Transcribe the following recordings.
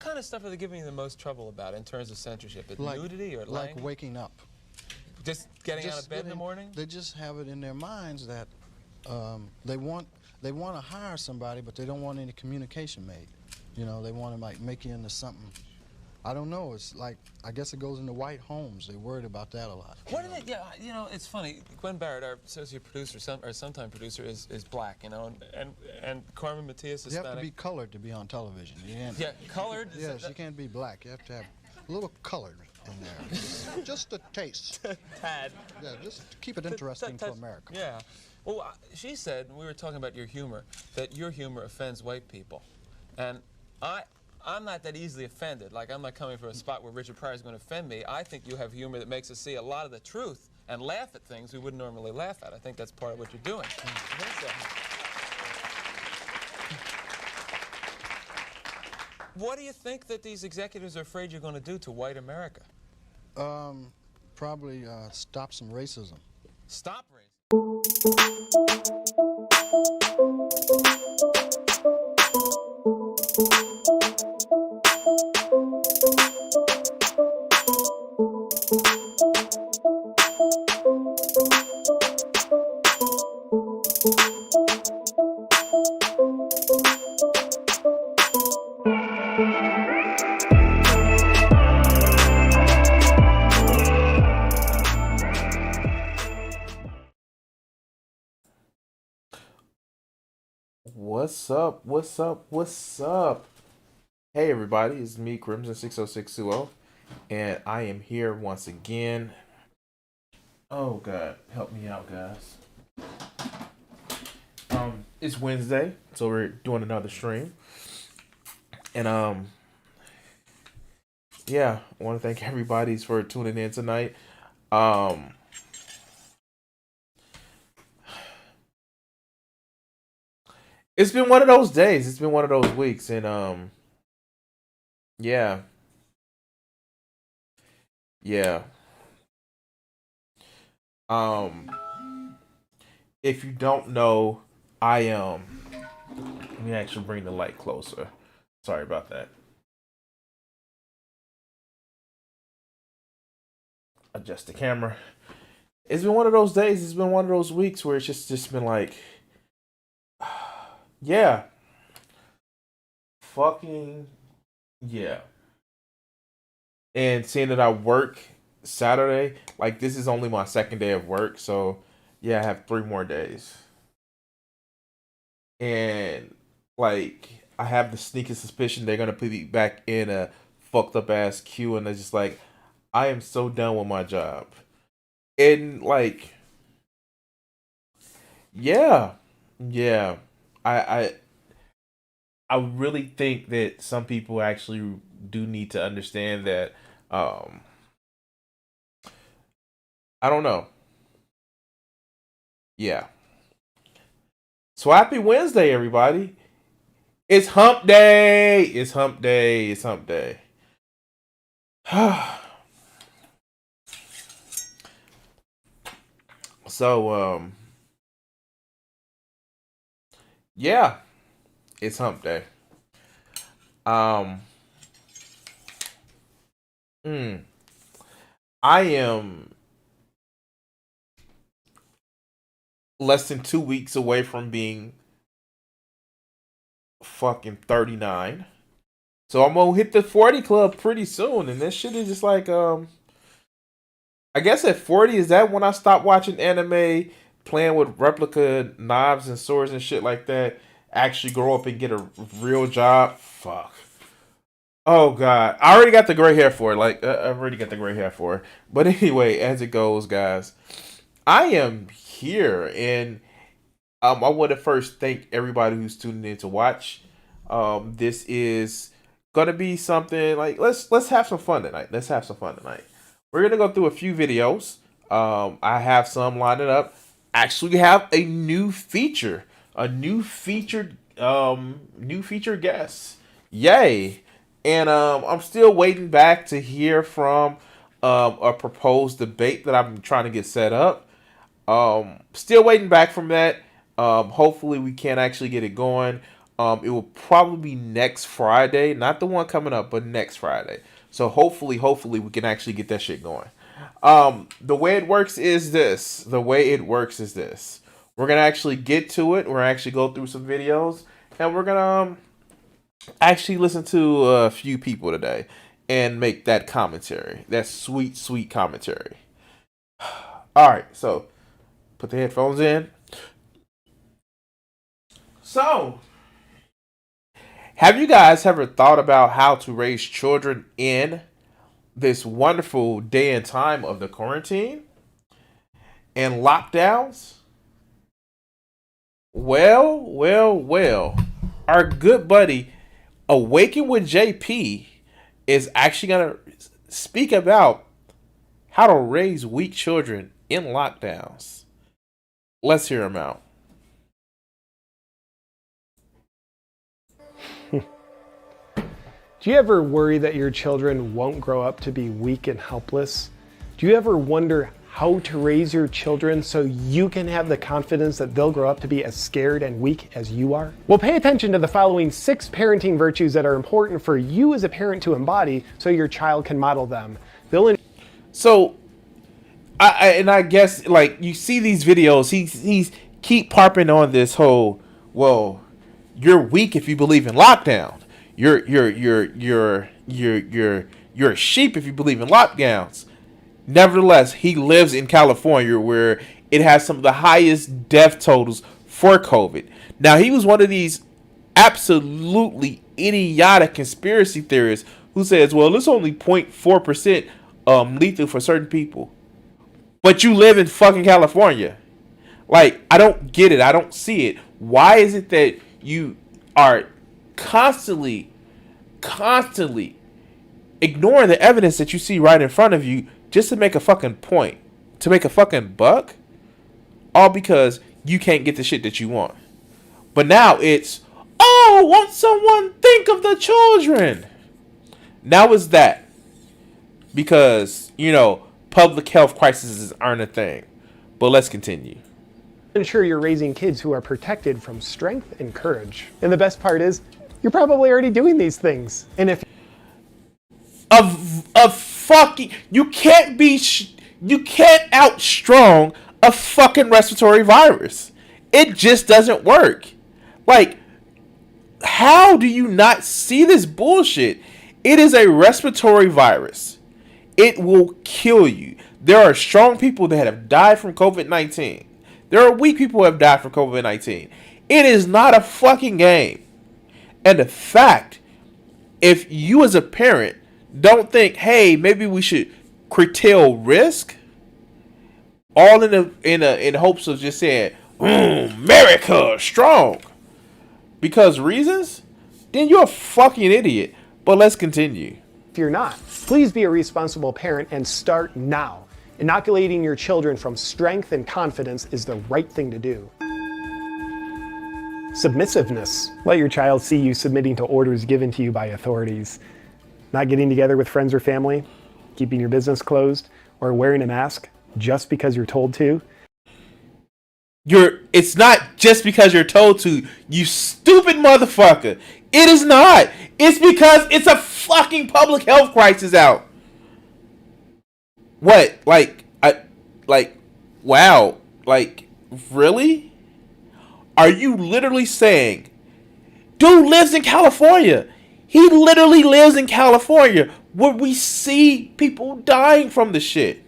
kind of stuff are they giving you the most trouble about in terms of censorship? Nudity or like language? waking up. Just getting out of bed in the morning? They just have it in their minds that they want to hire somebody, but they don't want any communication made. You know, they want to like make you into something. I don't know. It's like, I guess it goes into white homes. They're worried about that a lot. What do they? Yeah, you know, it's funny. Gwen Barrett, our associate producer, or sometime producer, is black. You know, and Carmen Matias is Hispanic. You have to be colored to be on television. Yeah, colored. Yes, you can't be black. You have to have a little colored in there, just a taste. Tad. Yeah, just to keep it interesting for America. Yeah. Well, she said, we were talking about your humor, that your humor offends white people, and I'm not that easily offended. Like, I'm not coming from a spot where Richard Pryor is going to offend me. I think you have humor that makes us see a lot of the truth and laugh at things we wouldn't normally laugh at. I think that's part of what you're doing. What do you think that these executives are afraid you're going to do to white America? Probably stop some racism. Stop racism? What's up? What's up? What's up? Hey everybody, it's me, Crimson60620, and I am here once again. Oh God, help me out, guys. It's Wednesday, so we're doing another stream. And yeah, I want to thank everybody for tuning in tonight. It's been one of those days. It's been one of those weeks, and yeah. If you don't know, let me actually bring the light closer. Sorry about that. Adjust the camera. It's been one of those days. It's been one of those weeks where it's just been like, yeah. Fucking yeah. And seeing that I work Saturday, like this is only my second day of work, so yeah, I have 3 more days. And like I have the sneaking suspicion they're gonna put me back in a fucked up ass queue, and it's just like I am so done with my job. And like yeah. I really think that some people actually do need to understand that I don't know. Yeah. So happy Wednesday, everybody. It's hump day. It's hump day. It's hump day. So yeah, it's hump day. I am less than 2 weeks away from being fucking 39. So I'm gonna hit the 40 club pretty soon, and this shit is just like I guess at 40 is that when I stop watching anime, playing with replica knives and swords and shit like that, actually grow up and get a real job? Fuck. Oh God, I already got the gray hair for it. Like I've already got the gray hair for it. But anyway, as it goes, guys, I am here, and I want to first thank everybody who's tuning in to watch. This is gonna be something like let's have some fun tonight. Let's have some fun tonight. We're gonna go through a few videos. I have some lining up. Actually, we have a new feature, new featured guest. Yay! And I'm still waiting back to hear from a proposed debate that I'm trying to get set up. Still waiting back from that. Hopefully we can actually get it going. It will probably be next Friday, not the one coming up, but next Friday. So hopefully we can actually get that shit going. The way it works is this. We're gonna actually get to it. We're gonna actually go through some videos, and we're gonna actually listen to a few people today and make that commentary. That sweet, sweet commentary. All right, so put the headphones in. So, have you guys ever thought about how to raise children in this wonderful day and time of the quarantine and lockdowns? Well. Our good buddy, Awaken with JP, is actually going to speak about how to raise weak children in lockdowns. Let's hear him out. Do you ever worry that your children won't grow up to be weak and helpless? Do you ever wonder how to raise your children so you can have the confidence that they'll grow up to be as scared and weak as you are? Well, pay attention to the following 6 parenting virtues that are important for you as a parent to embody so your child can model them. So, I guess, like, you see these videos, he's keep harping on this whole, well, you're weak if you believe in lockdown. You're a sheep if you believe in lockdowns. Nevertheless, he lives in California where it has some of the highest death totals for COVID. Now, he was one of these absolutely idiotic conspiracy theorists who says, well, it's only 0.4% lethal for certain people. But you live in fucking California. Like, I don't get it. I don't see it. Why is it that you are constantly ignoring the evidence that you see right in front of you just to make a fucking point, to make a fucking buck, all because you can't get the shit that you want? But now it's, oh, won't someone think of the children? Now it's that because, public health crises aren't a thing. But let's continue. Ensure you're raising kids who are protected from strength and courage. And the best part is, you're probably already doing these things. And if you can't outstrong a fucking respiratory virus. It just doesn't work. Like, how do you not see this bullshit? It is a respiratory virus. It will kill you. There are strong people that have died from COVID-19. There are weak people who have died from COVID-19. It is not a fucking game. And the fact, if you as a parent don't think, hey, maybe we should curtail risk, all in hopes of just saying, America strong, because reasons, then you're a fucking idiot. But let's continue. If you're not, please be a responsible parent and start now. Inoculating your children from strength and confidence is the right thing to do. Submissiveness. Let your child see you submitting to orders given to you by authorities. Not getting together with friends or family, keeping your business closed, or wearing a mask just because you're told to. It's not just because you're told to, you stupid motherfucker. It is not. It's because it's a fucking public health crisis out. What? Wow. Like, really? Are you literally saying, dude lives in California? He literally lives in California where we see people dying from the shit.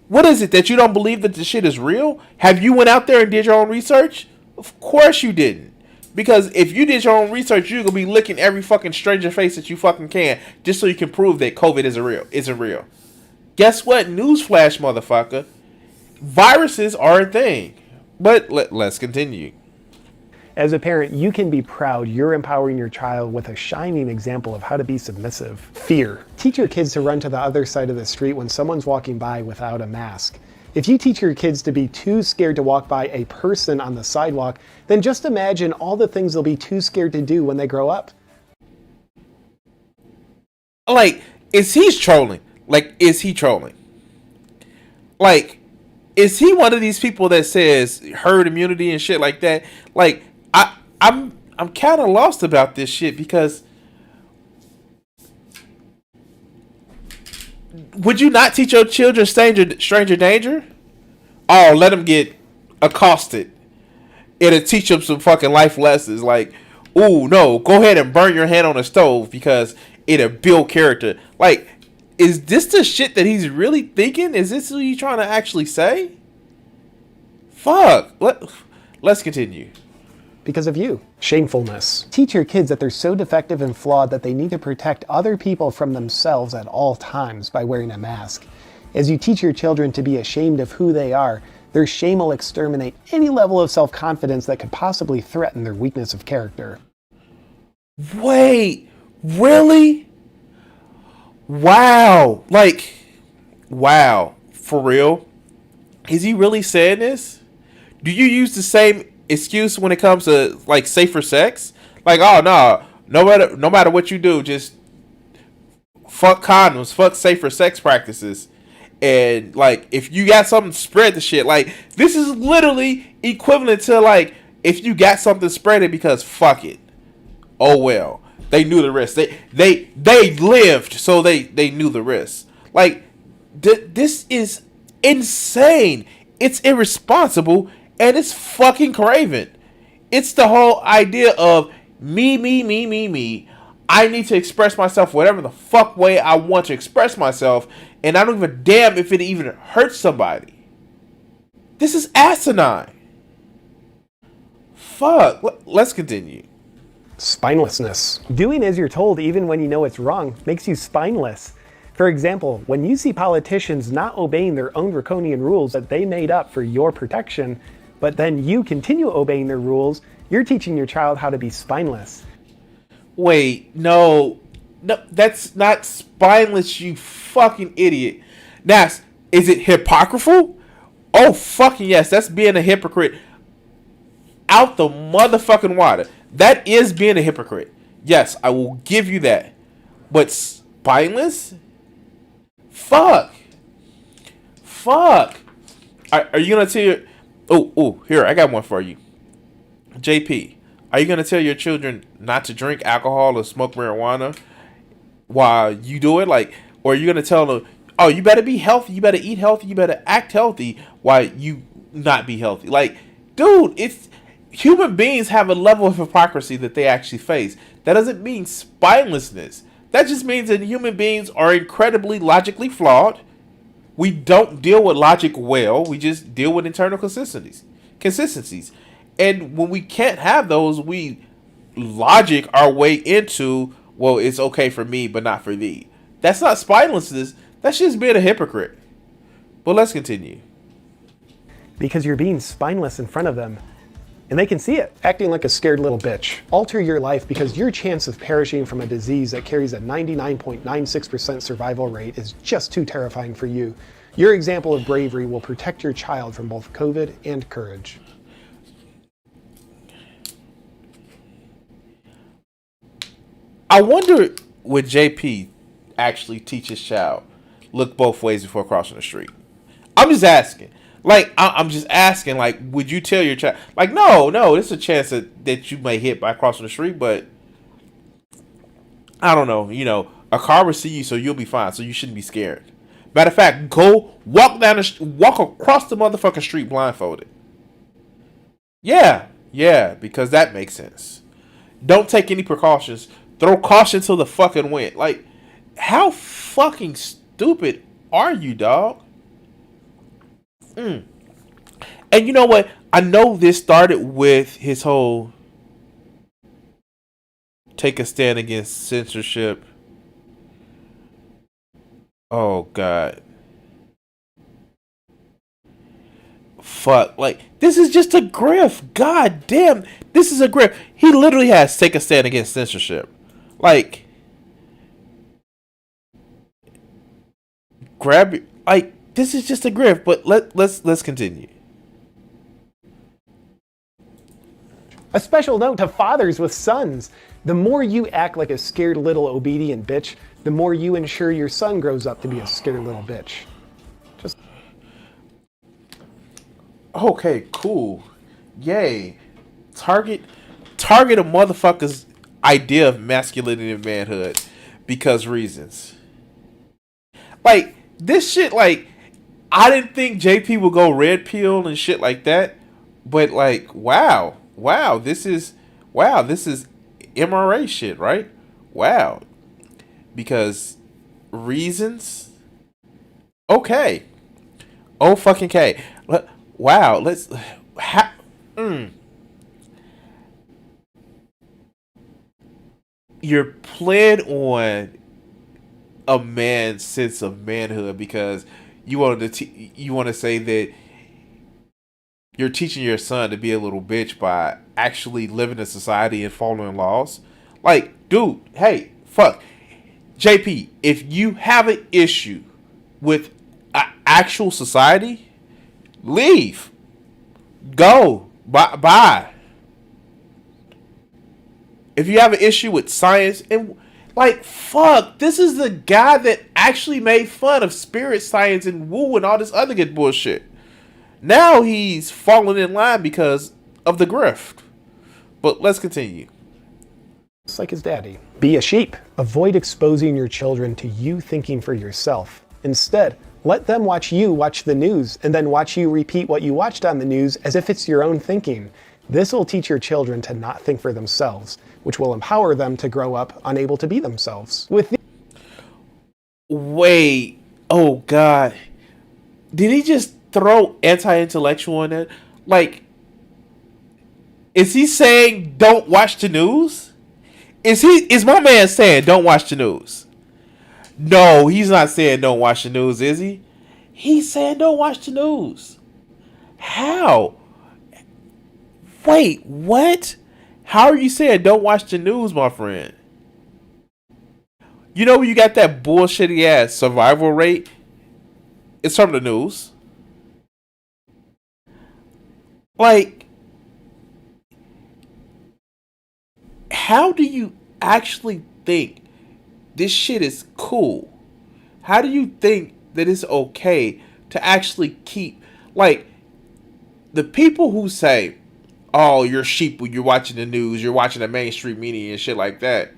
What is it, that you don't believe that the shit is real? Have you went out there and did your own research? Of course you didn't. Because if you did your own research, you're going to be licking every fucking stranger face that you fucking can just so you can prove that COVID isn't real. Guess what? Newsflash, motherfucker. Viruses are a thing. But let's continue. As a parent, you can be proud you're empowering your child with a shining example of how to be submissive. Fear. Teach your kids to run to the other side of the street when someone's walking by without a mask. If you teach your kids to be too scared to walk by a person on the sidewalk, then just imagine all the things they'll be too scared to do when they grow up. Like, is he trolling? Like, is he one of these people that says herd immunity and shit like that? Like, I'm kind of lost about this shit because would you not teach your children stranger danger? Oh, let them get accosted. It'll teach them some fucking life lessons. Like, ooh, no, go ahead and burn your hand on the stove because it'll build character. Like, is this the shit that he's really thinking? Is this what he's trying to actually say? Fuck. Let's continue. Because of you. Shamefulness. Teach your kids that they're so defective and flawed that they need to protect other people from themselves at all times by wearing a mask. As you teach your children to be ashamed of who they are, their shame will exterminate any level of self-confidence that could possibly threaten their weakness of character. Wait, really? Wow. Like, wow. For real? Is he really saying this? Do you use the same excuse when it comes to, like, safer sex? Like, oh, no matter what you do, just fuck condoms, fuck safer sex practices. And, like, if you got something, spread the shit. Like, this is literally equivalent to, like, if you got something, spread it because fuck it. Oh, well. They knew the risk. They lived, so they knew the risk. Like, this is insane. It's irresponsible, and it's fucking craven. It's the whole idea of me. I need to express myself whatever the fuck way I want to express myself, and I don't give a damn if it even hurts somebody. This is asinine. Fuck. Let's continue. Spinelessness. Doing as you're told even when you know it's wrong makes you spineless. For example, when you see politicians not obeying their own draconian rules that they made up for your protection, but then you continue obeying their rules, you're teaching your child how to be spineless. Wait, no, that's not spineless, you fucking idiot. Now, is it hypocritical? Oh, fucking yes, that's being a hypocrite out the motherfucking water. That is being a hypocrite. Yes, I will give you that. But spineless? Fuck. Are you gonna tell your... Oh, here, I got one for you. JP, are you gonna tell your children not to drink alcohol or smoke marijuana while you do it? Like, or are you gonna tell them, oh, you better be healthy, you better eat healthy, you better act healthy while you not be healthy? Like, dude, it's... Human beings have a level of hypocrisy that they actually face. That doesn't mean spinelessness. That just means that human beings are incredibly logically flawed. We don't deal with logic well. We just deal with internal consistencies. And when we can't have those, we logic our way into, well, it's okay for me, but not for thee. That's not spinelessness. That's just being a hypocrite. But let's continue. Because you're being spineless in front of them. And they can see it. Acting like a scared little bitch. Alter your life because your chance of perishing from a disease that carries a 99.96% survival rate is just too terrifying for you. Your example of bravery will protect your child from both COVID and courage. I wonder, would JP actually teach his child look both ways before crossing the street? I'm just asking. Like, I'm just asking, like, would you tell your child, like, no, there's a chance that you may hit by crossing the street, but I don't know, a car will see you, so you'll be fine, so you shouldn't be scared. Matter of fact, go walk across the motherfucking street blindfolded. Yeah, because that makes sense. Don't take any precautions. Throw caution to the fucking wind. Like, how fucking stupid are you, dog? And you know what? I know this started with his whole take a stand against censorship. Oh, God. Fuck. Like, this is just a grift. God damn. This is a grift. He literally has take a stand against censorship. Like, grab your... Like, this is just a grift, but let's continue. A special note to fathers with sons. The more you act like a scared little obedient bitch, the more you ensure your son grows up to be a scared little bitch. Okay, cool. Yay. Target a motherfucker's idea of masculinity and manhood because reasons. Like, this shit, like, I didn't think JP would go red pill and shit like that. But like, wow, this is MRA shit, right? Wow. Because reasons? Okay. Oh fucking K. Wow, let's You're playing on a man's sense of manhood because you want to say that you're teaching your son to be a little bitch by actually living in society and following laws. Like, dude, hey, fuck. JP, if you have an issue with actual society, leave. Go. Bye. If you have an issue with science and like, fuck, this is the guy that actually made fun of spirit science and woo and all this other good bullshit. Now he's falling in line because of the grift. But let's continue. It's like his daddy. Be a sheep. Avoid exposing your children to you thinking for yourself. Instead, let them watch you watch the news and then watch you repeat what you watched on the news as if it's your own thinking. This will teach your children to not think for themselves, which will empower them to grow up unable to be themselves. Wait. Oh, God. Did he just throw anti-intellectual in it? Like, is he saying don't watch the news? Is my man saying don't watch the news? No, he's not saying don't watch the news, is he? He's saying don't watch the news. How? Wait, what? How are you saying don't watch the news, my friend? You know when you got that bullshitty ass survival rate? It's from the news. Like, how do you actually think this shit is cool? How do you think that it's okay to actually keep, like, the people who say, oh, you're sheep when you're watching the news, you're watching the mainstream media and shit like that.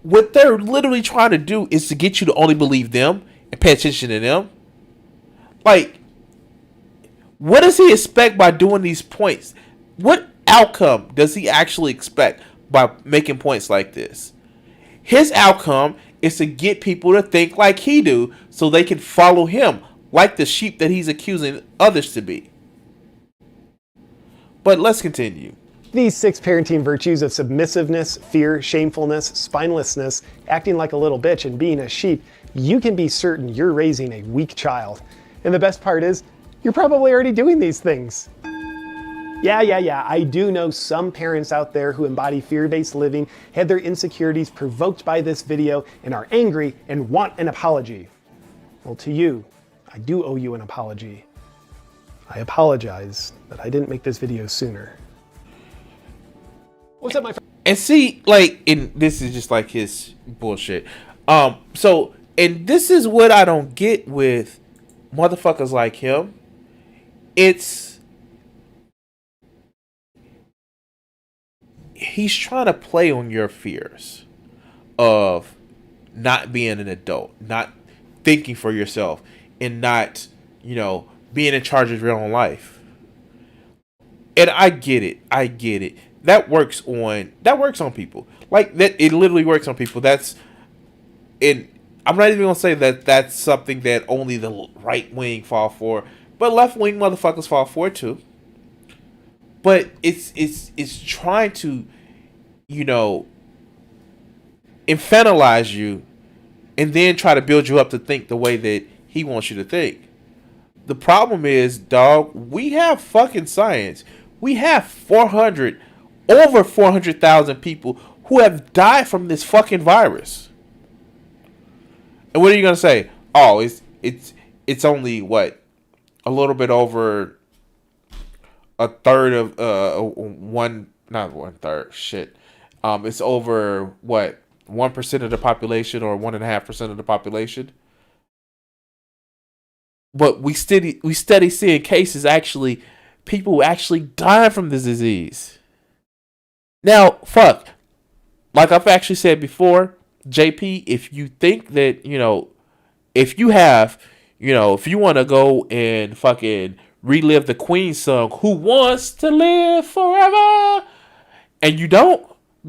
What they're literally trying to do is to get you to only believe them and pay attention to them. Like, what does he expect by doing these points? What outcome does he actually expect by making points like this? His outcome is to get people to think like he do so they can follow him, like the sheep that he's accusing others to be. But let's continue. These 6 parenting virtues of submissiveness, fear, shamefulness, spinelessness, acting like a little bitch, and being a sheep, you can be certain you're raising a weak child. And the best part is, you're probably already doing these things. Yeah, I do know some parents out there who embody fear-based living, had their insecurities provoked by this video, and are angry and want an apology. Well, to you, I do owe you an apology. I apologize that I didn't make this video sooner. What's up, my friend? And see, like, and this is just like his bullshit. So, and this is what I don't get with motherfuckers like him. He's trying to play on your fears of not being an adult, not thinking for yourself, and not, being in charge of your own life. And I get it. That works on people. Like that, it literally works on people. I'm not even gonna say that that's something that only the right wing fall for, but left wing motherfuckers fall for it too. But it's trying to, infantilize you, and then try to build you up to think the way that he wants you to think. The problem is, dog, we have fucking science. We have over 400,000 people who have died from this fucking virus. And what are you gonna say? Oh, it's only what, a little bit over a third of not one third. Shit, it's over what, 1% of the population or 1.5% of the population. but we steady seeing cases actually, people actually dying from this disease. Now, fuck, like I've actually said before, JP, if you think that, if you have, if you want to go and fucking relive the Queen song, "Who Wants to Live Forever," and you don't,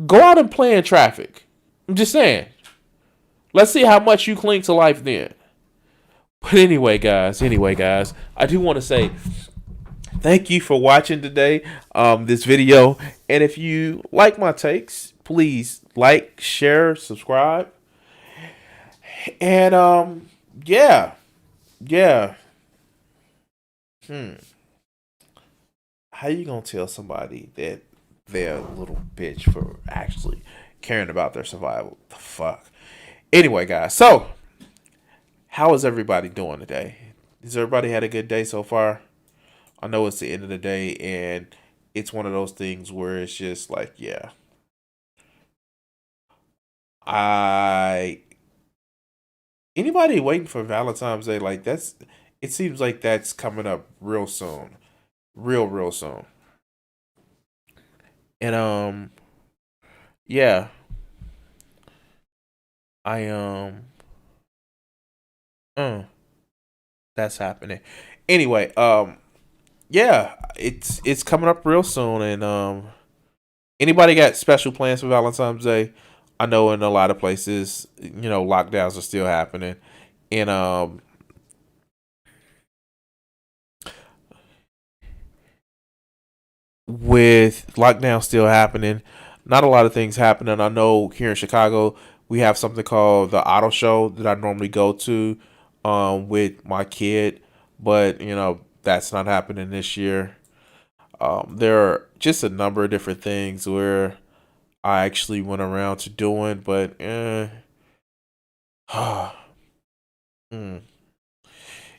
go out and play in traffic. I'm just saying. Let's see how much you cling to life then. But anyway, guys, I do want to say thank you for watching today, this video. And if you like my takes, please like, share, subscribe. And yeah. How you gonna tell somebody that they're a little bitch for actually caring about their survival? The fuck. Anyway, guys, so how is everybody doing today? Has everybody had a good day so far? I know it's the end of the day, and it's one of those things where it's just like, yeah. Anybody waiting for Valentine's Day, like it seems like that's coming up real soon. Real soon. And yeah. That's happening. Anyway, yeah, it's coming up real soon, and anybody got special plans for Valentine's Day? I know in a lot of places, lockdowns are still happening, and with lockdown still happening, not a lot of things happening. I know here in Chicago we have something called the auto show that I normally go to with my kid, but that's not happening this year. There are just a number of different things where I actually went around to doing, but yeah,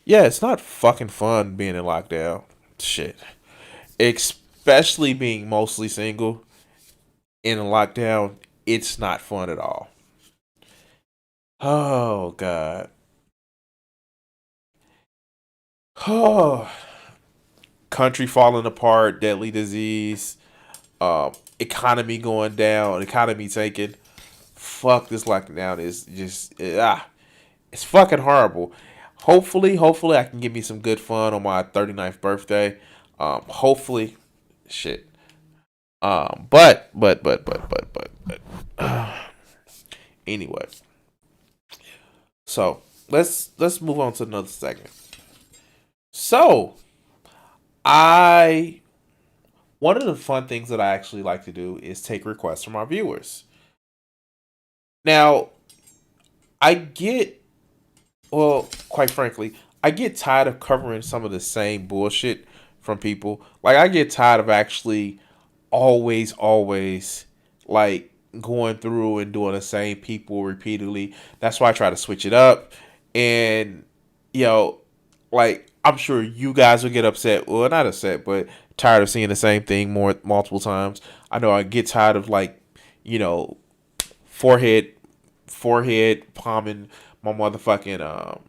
it's not fucking fun being in lockdown. Shit. Especially being mostly single in a lockdown, it's not fun at all. Oh God. Oh, country falling apart, deadly disease, economy going down, economy taken. Fuck, this lockdown is just it's fucking horrible. Hopefully I can give me some good fun on my 39th birthday. Hopefully, shit. But anyway. So let's move on to another segment. So one of the fun things that I actually like to do is take requests from our viewers. Now, quite frankly, I get tired of covering some of the same bullshit from people. Like, I get tired of actually always, like, going through and doing the same people repeatedly. That's why I try to switch it up. And, like, I'm sure you guys will get upset. Well, not upset, but tired of seeing the same thing multiple times. I know I get tired of, like, forehead palming my motherfucking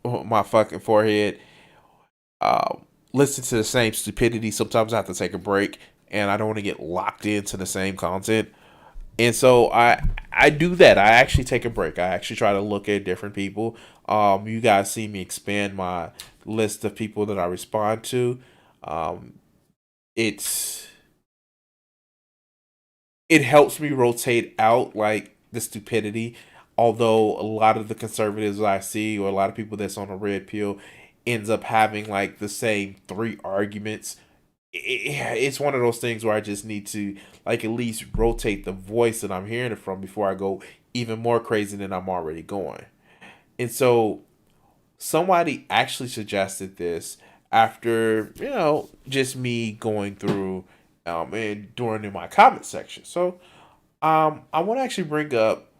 my fucking forehead. Listen to the same stupidity. Sometimes I have to take a break, and I don't want to get locked into the same content. And so I do that. I actually take a break. I actually try to look at different people. You guys see me expand my list of people that I respond to. It helps me rotate out, like, the stupidity. Although a lot of the conservatives I see, or a lot of people that's on a red pill, ends up having, like, the same 3 arguments. It's one of those things where I just need to, like, at least rotate the voice that I'm hearing it from before I go even more crazy than I'm already going. And so somebody actually suggested this after, just me going through and during in my comment section. So I want to actually bring up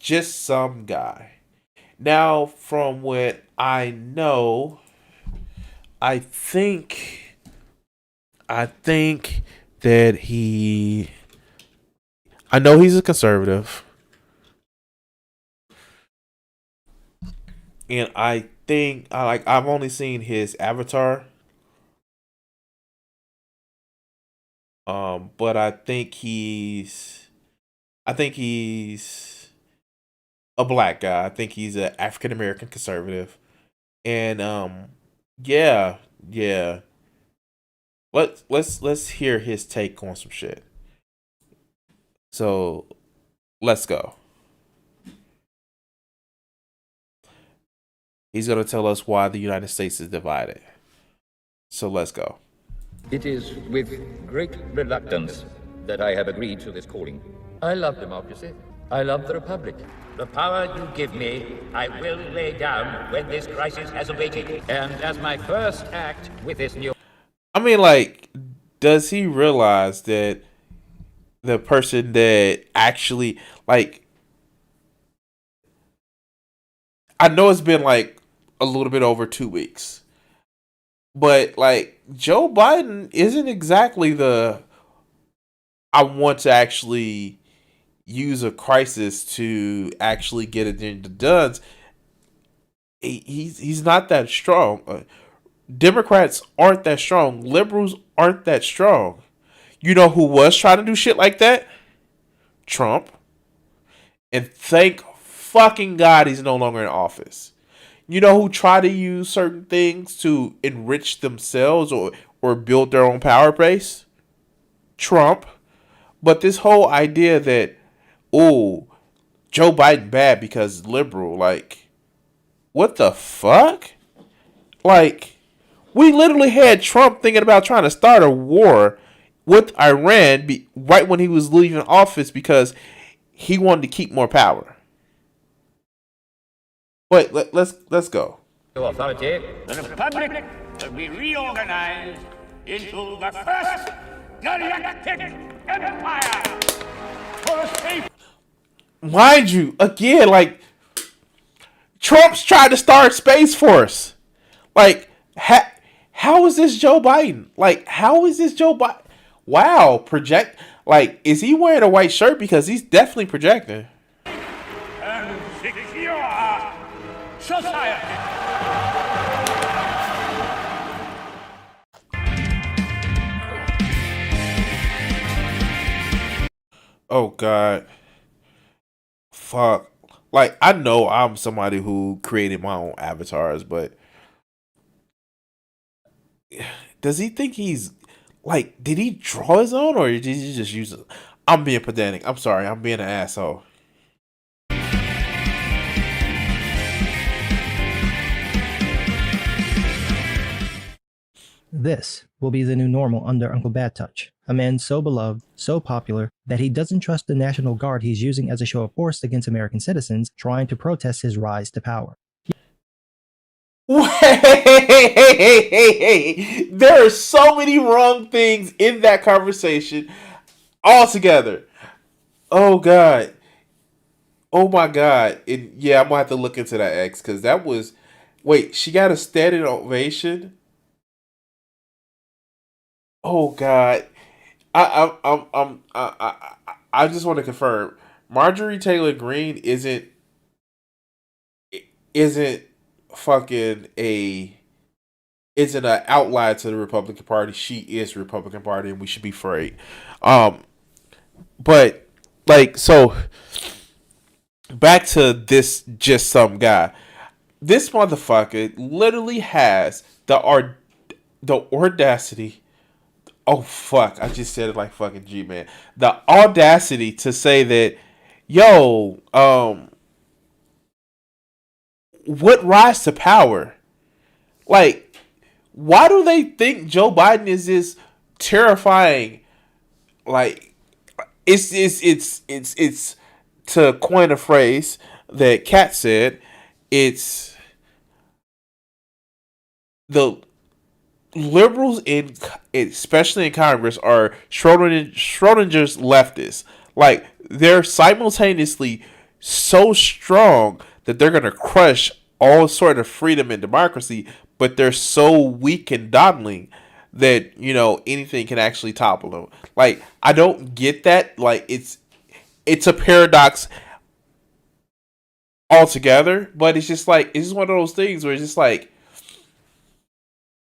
just some guy. Now, from what I know, I think that I know he's a conservative, and I think I've only seen his avatar. But I think he's a black guy. I think he's an African American conservative. And yeah, yeah. Let's hear his take on some shit. So let's go. He's gonna tell us why the United States is divided. So let's go. It is with great reluctance that I have agreed to this calling. I love democracy. I love the Republic. The power you give me, I will lay down when this crisis has abated. And as my first act with this new... I mean, like, does he realize that the person that actually, like, I know it's been like a little bit over 2 weeks, but like Joe Biden isn't exactly the I want to actually use a crisis to actually get it done. He's not that strong. Democrats aren't that strong. Liberals aren't that strong. You know who was trying to do shit like that? Trump. And thank fucking God he's no longer in office. You know who tried to use certain things to enrich themselves or build their own power base? Trump. But this whole idea that, oh, Joe Biden bad because liberal, like, what the fuck? Like, we literally had Trump thinking about trying to start a war with Iran right when he was leaving office because he wanted to keep more power. Wait, let's go. Authority, the Republic will be reorganized into the first galactic empire for safe. Mind you, again, like, Trump's tried to start Space Force. Like, how is this Joe Biden? Like, how is this Joe Biden? Wow, project. Like, is he wearing a white shirt? Because he's definitely projecting. And secure society. Oh, God. Fuck. Like, I know I'm somebody who created my own avatars, but does he think he's, like, did he draw his own or did he just use it? I'm being pedantic. I'm sorry. I'm being an asshole. This will be the new normal under Uncle Bad Touch, a man so beloved, so popular, that he doesn't trust the National Guard he's using as a show of force against American citizens trying to protest his rise to power. Wait, there are so many wrong things in that conversation altogether. Oh, God. Oh, my God. And yeah, I'm going to have to look into that X because that was... Wait, she got a standing ovation? Oh, God. I just want to confirm. Marjorie Taylor Greene isn't fucking isn't an outlier to the Republican Party. She is Republican Party, and we should be afraid. But like, so back to this just some guy. This motherfucker literally has the audacity. Oh fuck! I just said it like fucking G-Man. The audacity to say that, yo, what rise to power? Like, why do they think Joe Biden is this terrifying? Like, it's to coin a phrase that Kat said, it's the liberals especially in Congress are Schrodinger's leftists. Like, they're simultaneously so strong that they're gonna crush all sort of freedom and democracy, but they're so weak and dawdling that, you know, anything can actually topple them. Like, I don't get that. Like, it's a paradox altogether, but it's just like, it's just one of those things where it's just like,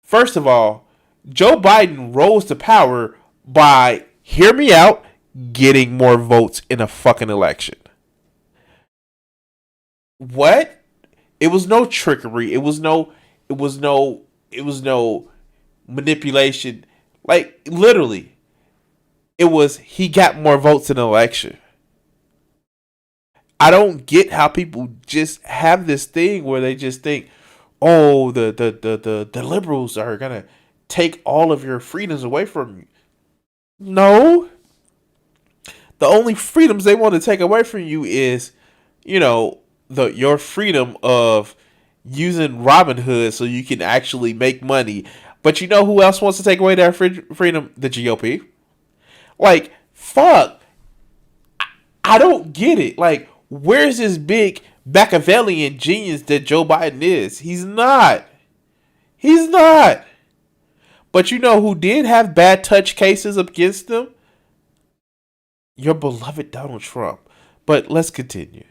first of all, Joe Biden rose to power by, hear me out, getting more votes in a fucking election. What? It was no trickery. It was no manipulation. Like, literally, it was, he got more votes in an election. I don't get how people just have this thing where they just think, oh, the liberals are gonna take all of your freedoms away from you. No. The only freedoms they want to take away from you is, your freedom of using Robinhood so you can actually make money. But you know who else wants to take away that freedom? The GOP. Like, fuck. I don't get it. Like, where's this big Machiavellian genius that Joe Biden is? He's not. He's not. But you know who did have bad touch cases against them? Your beloved Donald Trump. But let's continue.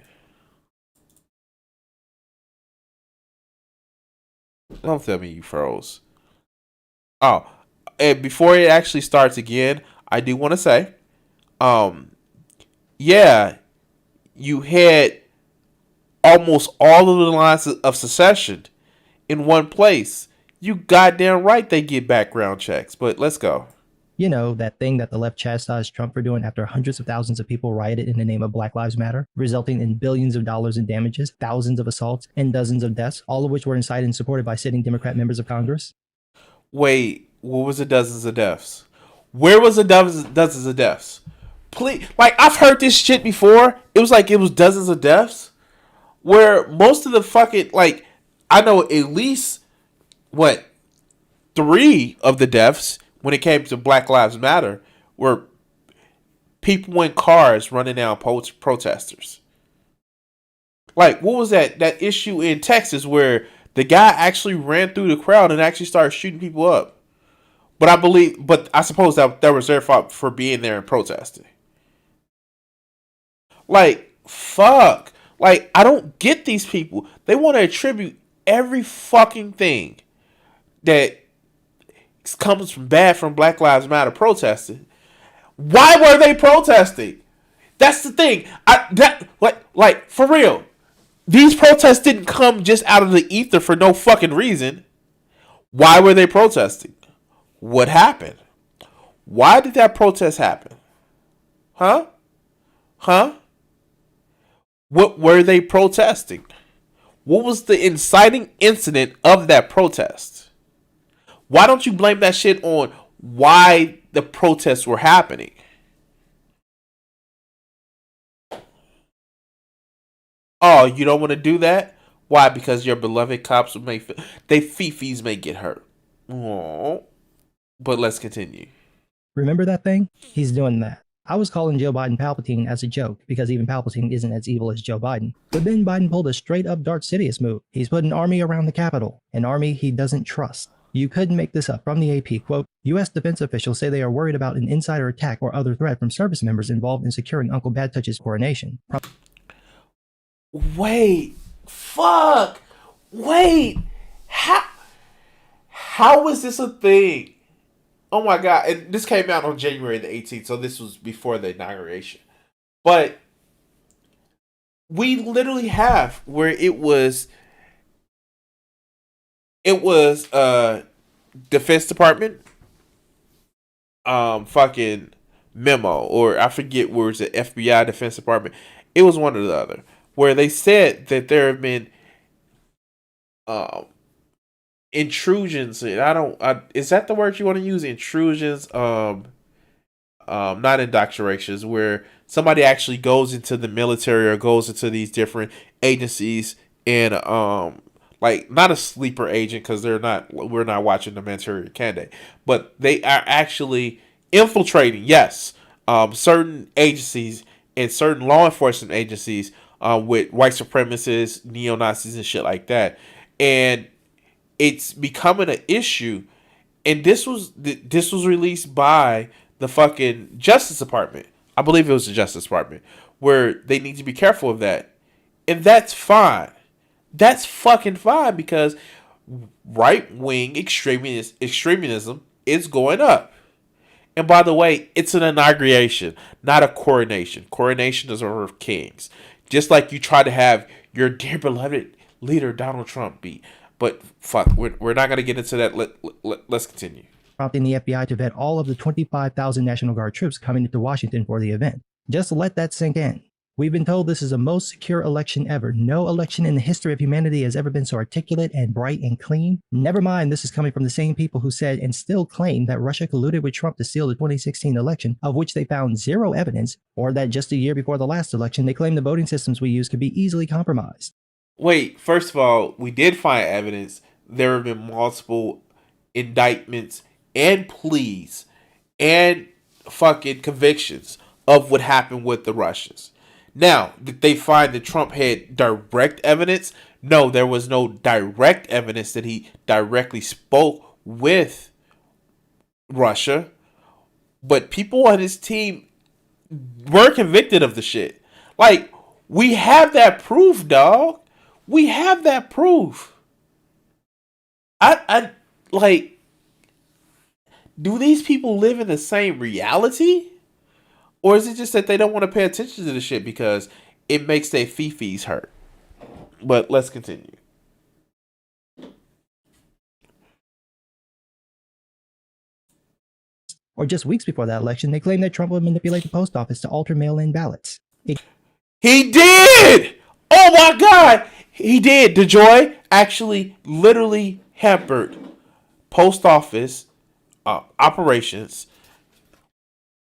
Don't tell me you froze. Oh, and before it actually starts again, I do want to say, yeah, you had almost all of the lines of secession in one place. You goddamn right they get background checks, but let's go. You know, that thing that the left chastised Trump for doing after hundreds of thousands of people rioted in the name of Black Lives Matter, resulting in billions of dollars in damages, thousands of assaults, and dozens of deaths, all of which were incited and supported by sitting Democrat members of Congress? Wait, what was the dozens of deaths? Where was the dozens of deaths? Please, like, I've heard this shit before. It was dozens of deaths. Where most of the fucking, like, I know at least, 3 of the deaths when it came to Black Lives Matter were people in cars running down protesters. Like, what was that issue in Texas where the guy actually ran through the crowd and actually started shooting people up? But I suppose that was their fault for being there and protesting. Like, fuck. Like, I don't get these people. They want to attribute every fucking thing that comes from Black Lives Matter protesting. Why were they protesting? That's the thing. Like for real. These protests didn't come just out of the ether for no fucking reason. Why were they protesting? What happened? Why did that protest happen? Huh? What were they protesting? What was the inciting incident of that protest? Why don't you blame that shit on why the protests were happening? Oh, you don't want to do that? Why? Because your beloved cops may fifis may get hurt. Oh, but let's continue. Remember that thing? He's doing that. I was calling Joe Biden Palpatine as a joke because even Palpatine isn't as evil as Joe Biden. But then Biden pulled a straight up Darth Sidious move. He's put an army around the Capitol, an army he doesn't trust. You couldn't make this up. From the AP, quote, U.S. defense officials say they are worried about an insider attack or other threat from service members involved in securing Uncle Bad Touch's coronation. Wait, fuck, wait, how is this a thing? Oh my god, and this came out on January the 18th, so this was before the inauguration. But we literally have where it was Defense Department fucking memo, or I forget where it's the FBI Defense Department. It was one or the other, where they said that there have been intrusions. And is that the word you want to use? Intrusions, not indoctrinations, where somebody actually goes into the military or goes into these different agencies and like, not a sleeper agent, because we're not watching the Manchurian Candidate, but they are actually infiltrating, yes, certain agencies and certain law enforcement agencies with white supremacists, neo-Nazis, and shit like that. And it's becoming an issue. And this was released by the fucking Justice Department. I believe it was the Justice Department, where they need to be careful of that. And that's fine. That's fucking fine because right-wing extremism is going up. And by the way, it's an inauguration, not a coronation. Coronation is over kings. Just like you try to have your dear beloved leader, Donald Trump, be. But fuck, we're not going to get into that. Let's continue. Prompting the FBI to vet all of the 25,000 National Guard troops coming into Washington for the event. Just let that sink in. We've been told this is the most secure election ever. No election in the history of humanity has ever been so articulate and bright and clean. Never mind, this is coming from the same people who said and still claim that Russia colluded with Trump to steal the 2016 election, of which they found zero evidence, or that just a year before the last election, they claimed the voting systems we use could be easily compromised. Wait, first of all, we did find evidence. There have been multiple indictments and pleas and fucking convictions of what happened with the Russians. Now, did they find that Trump had direct evidence? No, there was no direct evidence that he directly spoke with Russia. But people on his team were convicted of the shit. Like, we have that proof, dog. We have that proof. I like, do these people live in the same reality? Or is it just that they don't want to pay attention to the shit because it makes their fifis hurt? But let's continue. Or just weeks before that election, they claimed that Trump would manipulate the post office to alter mail-in ballots. He did! Oh my God! He did. DeJoy actually literally hampered post office operations.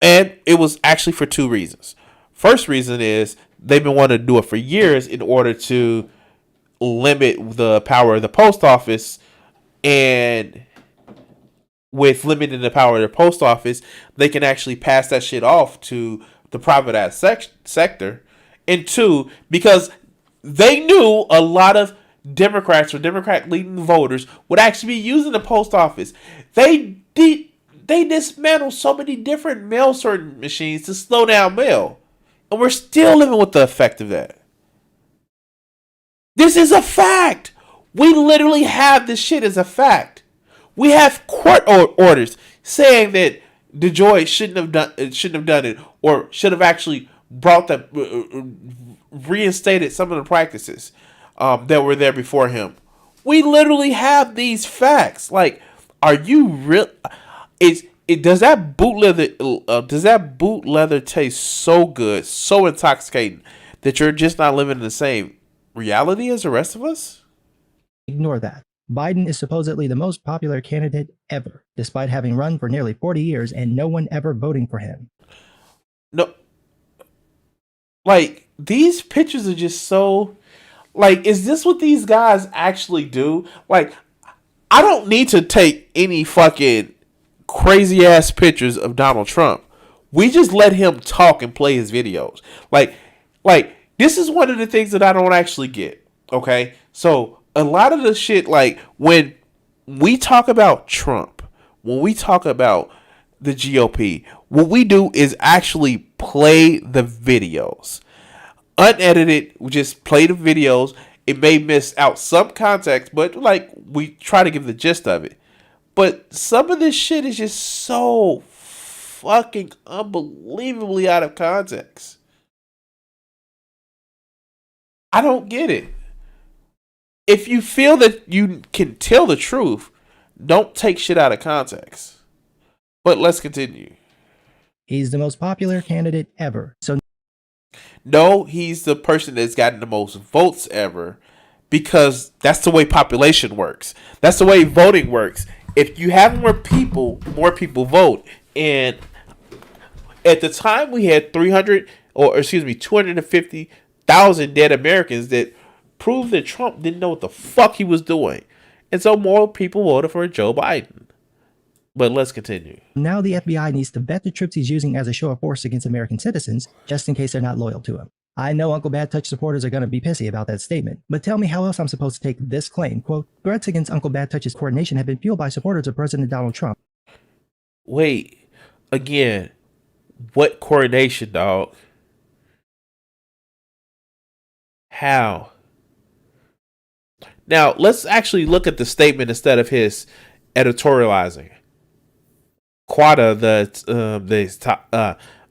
And it was actually for two reasons. First reason is they've been wanting to do it for years in order to limit the power of the post office. And with limiting the power of the post office, they can actually pass that shit off to the privatized sector. And two, because they knew a lot of Democrats or Democrat-leading voters would actually be using the post office. They dismantled so many different mail sorting machines to slow down mail. And we're still living with the effect of that. This is a fact. We literally have this shit as a fact. We have court orders saying that DeJoy shouldn't have done it, or should have actually brought the reinstated some of the practices that were there before him. We literally have these facts. Like, are you real? Does that boot leather taste so good, so intoxicating, that you're just not living in the same reality as the rest of us? Ignore that. Biden is supposedly the most popular candidate ever, despite having run for nearly 40 years and no one ever voting for him. No. Like, these pictures are just so... Like, is this what these guys actually do? Like, I don't need to take any fucking crazy ass pictures of Donald Trump. We just let him talk and play his videos. Like this is one of the things that I don't actually get. Okay, so a lot of the shit, like when we talk about Trump, when we talk about the GOP, what we do is actually play the videos, unedited. We just play the videos. It may miss out some context, but like we try to give the gist of it. But some of this shit is just so fucking unbelievably out of context. I don't get it. If you feel that you can tell the truth, don't take shit out of context. But let's continue. He's the most popular candidate ever. So no, he's the person that's gotten the most votes ever, because that's the way population works. That's the way voting works. If you have more people vote. And at the time we had 250,000 dead Americans that proved that Trump didn't know what the fuck he was doing. And so more people voted for Joe Biden. But let's continue. Now the FBI needs to vet the troops he's using as a show of force against American citizens, just in case they're not loyal to him. I know Uncle Bad Touch supporters are going to be pissy about that statement, but tell me how else I'm supposed to take this claim. Quote, threats against Uncle Bad Touch's coordination have been fueled by supporters of President Donald Trump. Wait, again, what coordination, dog? How? Now, let's actually look at the statement instead of his editorializing. Quetta,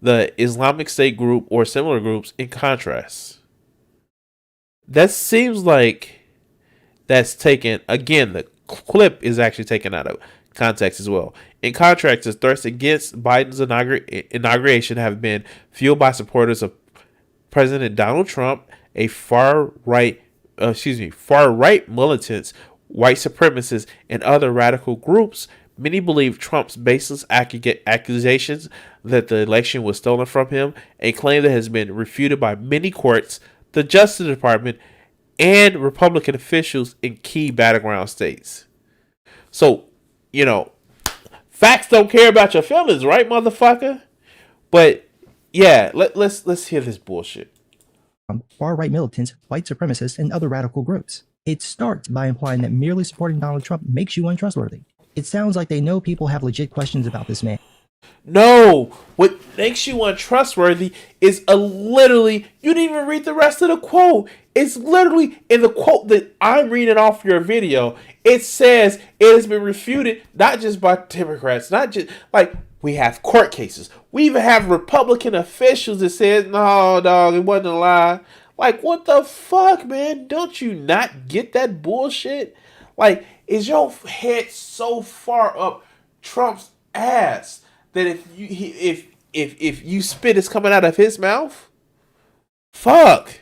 the Islamic State group or similar groups, in contrast. That seems like that's taken, again, the clip is actually taken out of context as well. In contrast, the threats against Biden's inauguration have been fueled by supporters of President Donald Trump, a far-right militants, white supremacists, and other radical groups. Many believe Trump's baseless accusations that the election was stolen from him, a claim that has been refuted by many courts, the Justice Department, and Republican officials in key battleground states. So, facts don't care about your feelings, right, motherfucker? But yeah, let's hear this bullshit. Far-right militants, white supremacists, and other radical groups. It starts by implying that merely supporting Donald Trump makes you untrustworthy. It sounds like they know people have legit questions about this man. No, what makes you untrustworthy is literally, you didn't even read the rest of the quote. It's literally in the quote that I'm reading off your video. It says it has been refuted, not just by Democrats, not just like we have court cases. We even have Republican officials that said, no, dog, it wasn't a lie. Like, what the fuck, man? Don't you not get that bullshit? Like, is your head so far up Trump's ass that if you spit is coming out of his mouth? Fuck.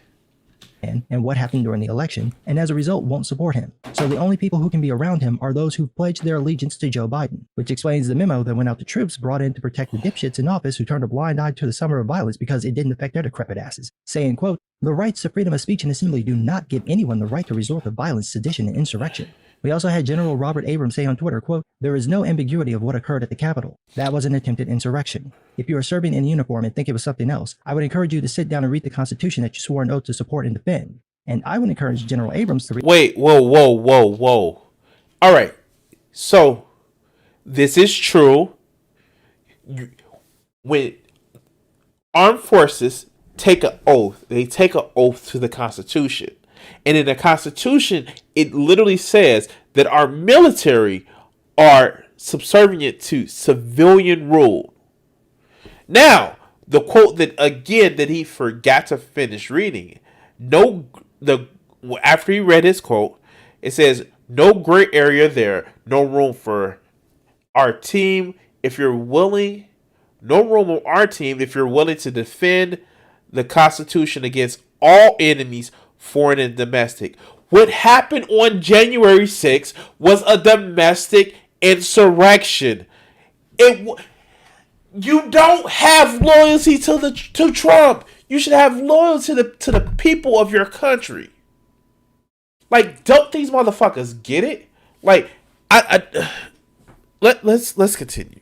And what happened during the election, and as a result won't support him. So the only people who can be around him are those who've pledged their allegiance to Joe Biden, which explains the memo that went out to troops brought in to protect the dipshits in office who turned a blind eye to the summer of violence because it didn't affect their decrepit asses, saying, quote, "The rights to freedom of speech and assembly do not give anyone the right to resort to violence, sedition, and insurrection." We also had General Robert Abrams say on Twitter, quote, "There is no ambiguity of what occurred at the Capitol. That was an attempted insurrection. If you are serving in uniform and think it was something else, I would encourage you to sit down and read the Constitution that you swore an oath to support and defend." And I would encourage General Abrams to read. Wait, whoa. All right. So, this is true. When armed forces take an oath, they take an oath to the Constitution. And in the Constitution, it literally says that our military are subservient to civilian rule. Now, the quote that he forgot to finish reading, after he read his quote, it says, "No gray area there, no room for our team if you're willing, no room on our team if you're willing to defend the Constitution against all enemies, foreign and domestic." What happened on January 6th was a domestic insurrection. You don't have loyalty to Trump. You should have loyalty to the people of your country. Like, don't these motherfuckers get it? Like, let's continue.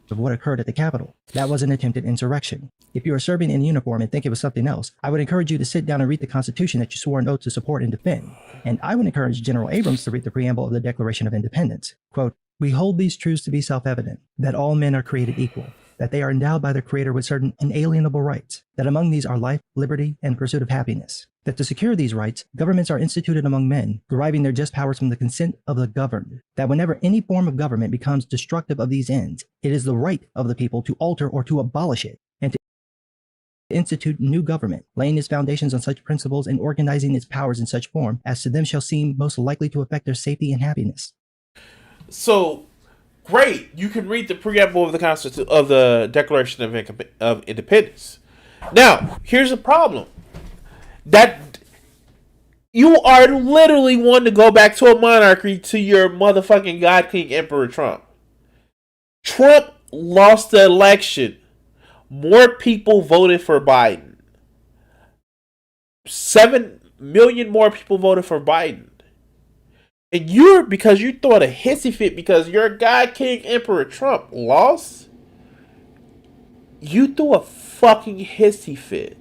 Of what occurred at the Capitol. That was an attempted insurrection. If you are serving in uniform and think it was something else, I would encourage you to sit down and read the Constitution that you swore an oath to support and defend. And I would encourage General Abrams to read the preamble of the Declaration of Independence. Quote, "We hold these truths to be self-evident, that all men are created equal, that they are endowed by their Creator with certain inalienable rights, that among these are life, liberty, and pursuit of happiness, that to secure these rights, governments are instituted among men, deriving their just powers from the consent of the governed, that whenever any form of government becomes destructive of these ends, it is the right of the people to alter or to abolish it, and to institute new government, laying its foundations on such principles and organizing its powers in such form as to them shall seem most likely to affect their safety and happiness." So, great, you can read the preamble of the Declaration of Independence. Now, here's the problem. That you are literally wanting to go back to a monarchy, to your motherfucking God King Emperor Trump. Trump lost the election. More people voted for Biden. 7 million more people voted for Biden. And because you thought a hissy fit because your God King Emperor Trump lost, you threw a fucking hissy fit.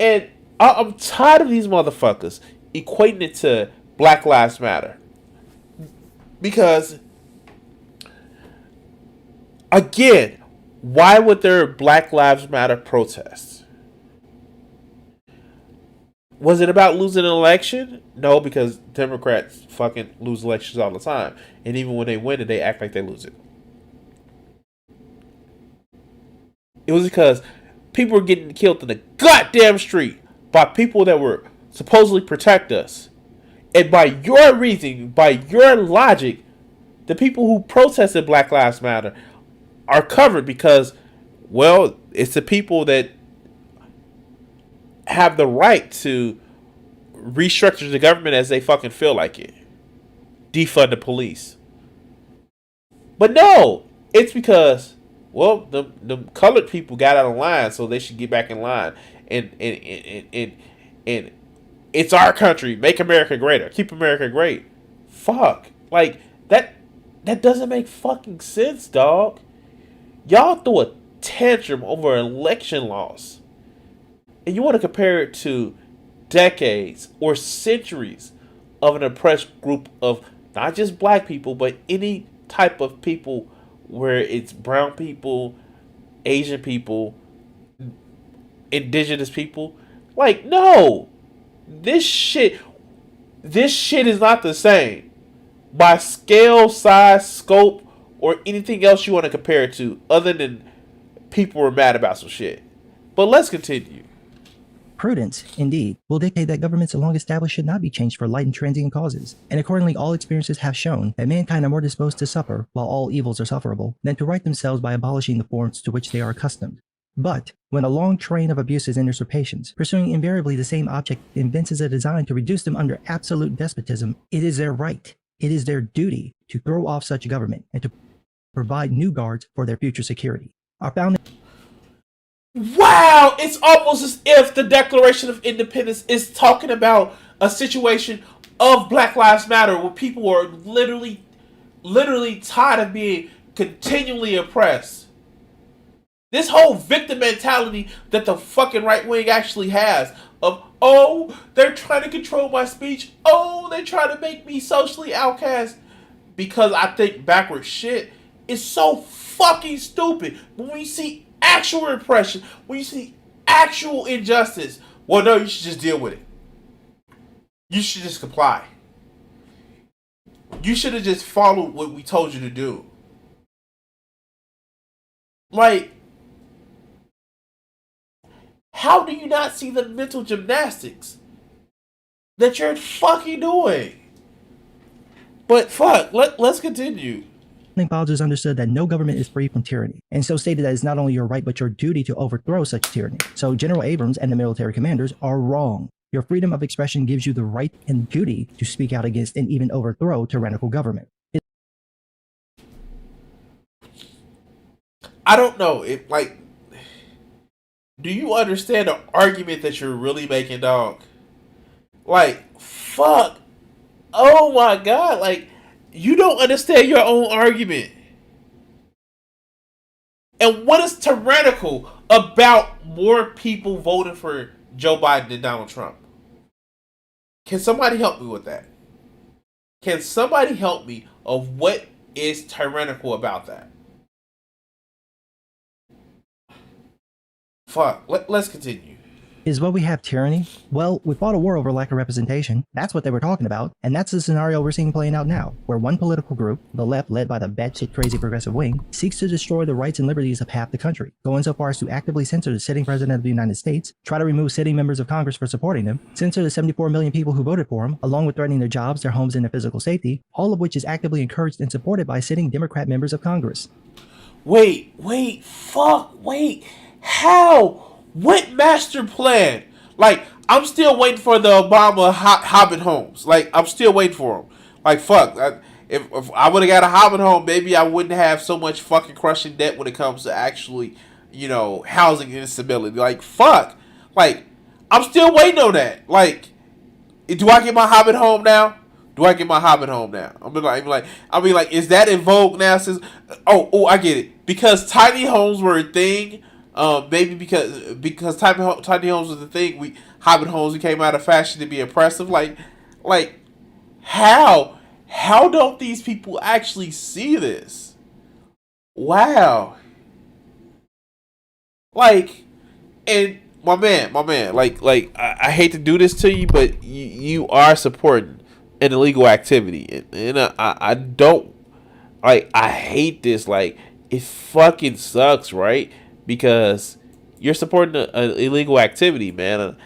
And I'm tired of these motherfuckers equating it to Black Lives Matter. Because, again, why would there Black Lives Matter protests? Was it about losing an election? No, because Democrats fucking lose elections all the time. And even when they win it, they act like they lose it. It was because people were getting killed in the goddamn street by people that were supposedly protect us. And by your reasoning, by your logic, the people who protested Black Lives Matter are covered because, well, it's the people that have the right to restructure the government as they fucking feel like it. Defund the police. But no, it's because, well, the colored people got out of line, so they should get back in line. And it's our country. Make America greater. Keep America great. Fuck. Like, that doesn't make fucking sense, dog. Y'all threw a tantrum over an election loss. And you want to compare it to decades or centuries of an oppressed group of not just black people, but any type of people where it's brown people, Asian people, indigenous people. Like, no. This shit is not the same. By scale, size, scope, or anything else you want to compare it to, other than people were mad about some shit. But let's continue. Prudence, indeed, will dictate that governments so long established should not be changed for light and transient causes, and accordingly all experiences have shown that mankind are more disposed to suffer, while all evils are sufferable, than to right themselves by abolishing the forms to which they are accustomed. But, when a long train of abuses enters their patience, pursuing invariably the same object invents a design to reduce them under absolute despotism, it is their right, it is their duty to throw off such government and to provide new guards for their future security. Our founding... Wow! It's almost as if the Declaration of Independence is talking about a situation of Black Lives Matter where people are literally tired of being continually oppressed. This whole victim mentality that the fucking right wing actually has of, oh, they're trying to control my speech. Oh, they're trying to make me socially outcast because I think backward shit is so fucking stupid. When we see actual repression, when you see actual injustice, well, no, you should just deal with it. You should just comply. You should have just followed what we told you to do. Like, how do you not see the mental gymnastics that you're fucking doing? But fuck, let's continue. Fathers understood that no government is free from tyranny, and so stated that it's not only your right but your duty to overthrow such tyranny. So General Abrams and the military commanders are wrong. Your freedom of expression gives you the right and duty to speak out against and even overthrow tyrannical government. I don't know. Do you understand the argument that you're really making, dog? Like, fuck. Oh my god. Like, you don't understand your own argument. And what is tyrannical about more people voting for Joe Biden than Donald Trump? Can somebody help me with that? Can somebody help me of what is tyrannical about that? Fuck, let's continue. Is what we have tyranny? Well, we fought a war over lack of representation. That's what they were talking about. And that's the scenario we're seeing playing out now, where one political group, the left led by the batshit crazy progressive wing, seeks to destroy the rights and liberties of half the country, going so far as to actively censor the sitting president of the United States, try to remove sitting members of Congress for supporting him, censor the 74 million people who voted for him, along with threatening their jobs, their homes, and their physical safety, all of which is actively encouraged and supported by sitting Democrat members of Congress. Wait, how? What master plan? Like, I'm still waiting for the Obama Hobbit homes. Like, I'm still waiting for them. Like, fuck. If I would have got a Hobbit home, maybe I wouldn't have so much fucking crushing debt when it comes to actually, housing instability. Like, fuck. Like, I'm still waiting on that. Like, do I get my Hobbit home now? I mean, like, is that in vogue now? Since I get it. Because tiny homes were a thing. Maybe because tiny homes was the thing. Hobbit homes came out of fashion to be oppressive. Like, how don't these people actually see this? Wow. Like, and my man. Like I hate to do this to you, but you are supporting an illegal activity, and I don't like. I hate this. Like, it fucking sucks, right? Because you're supporting an illegal activity, man.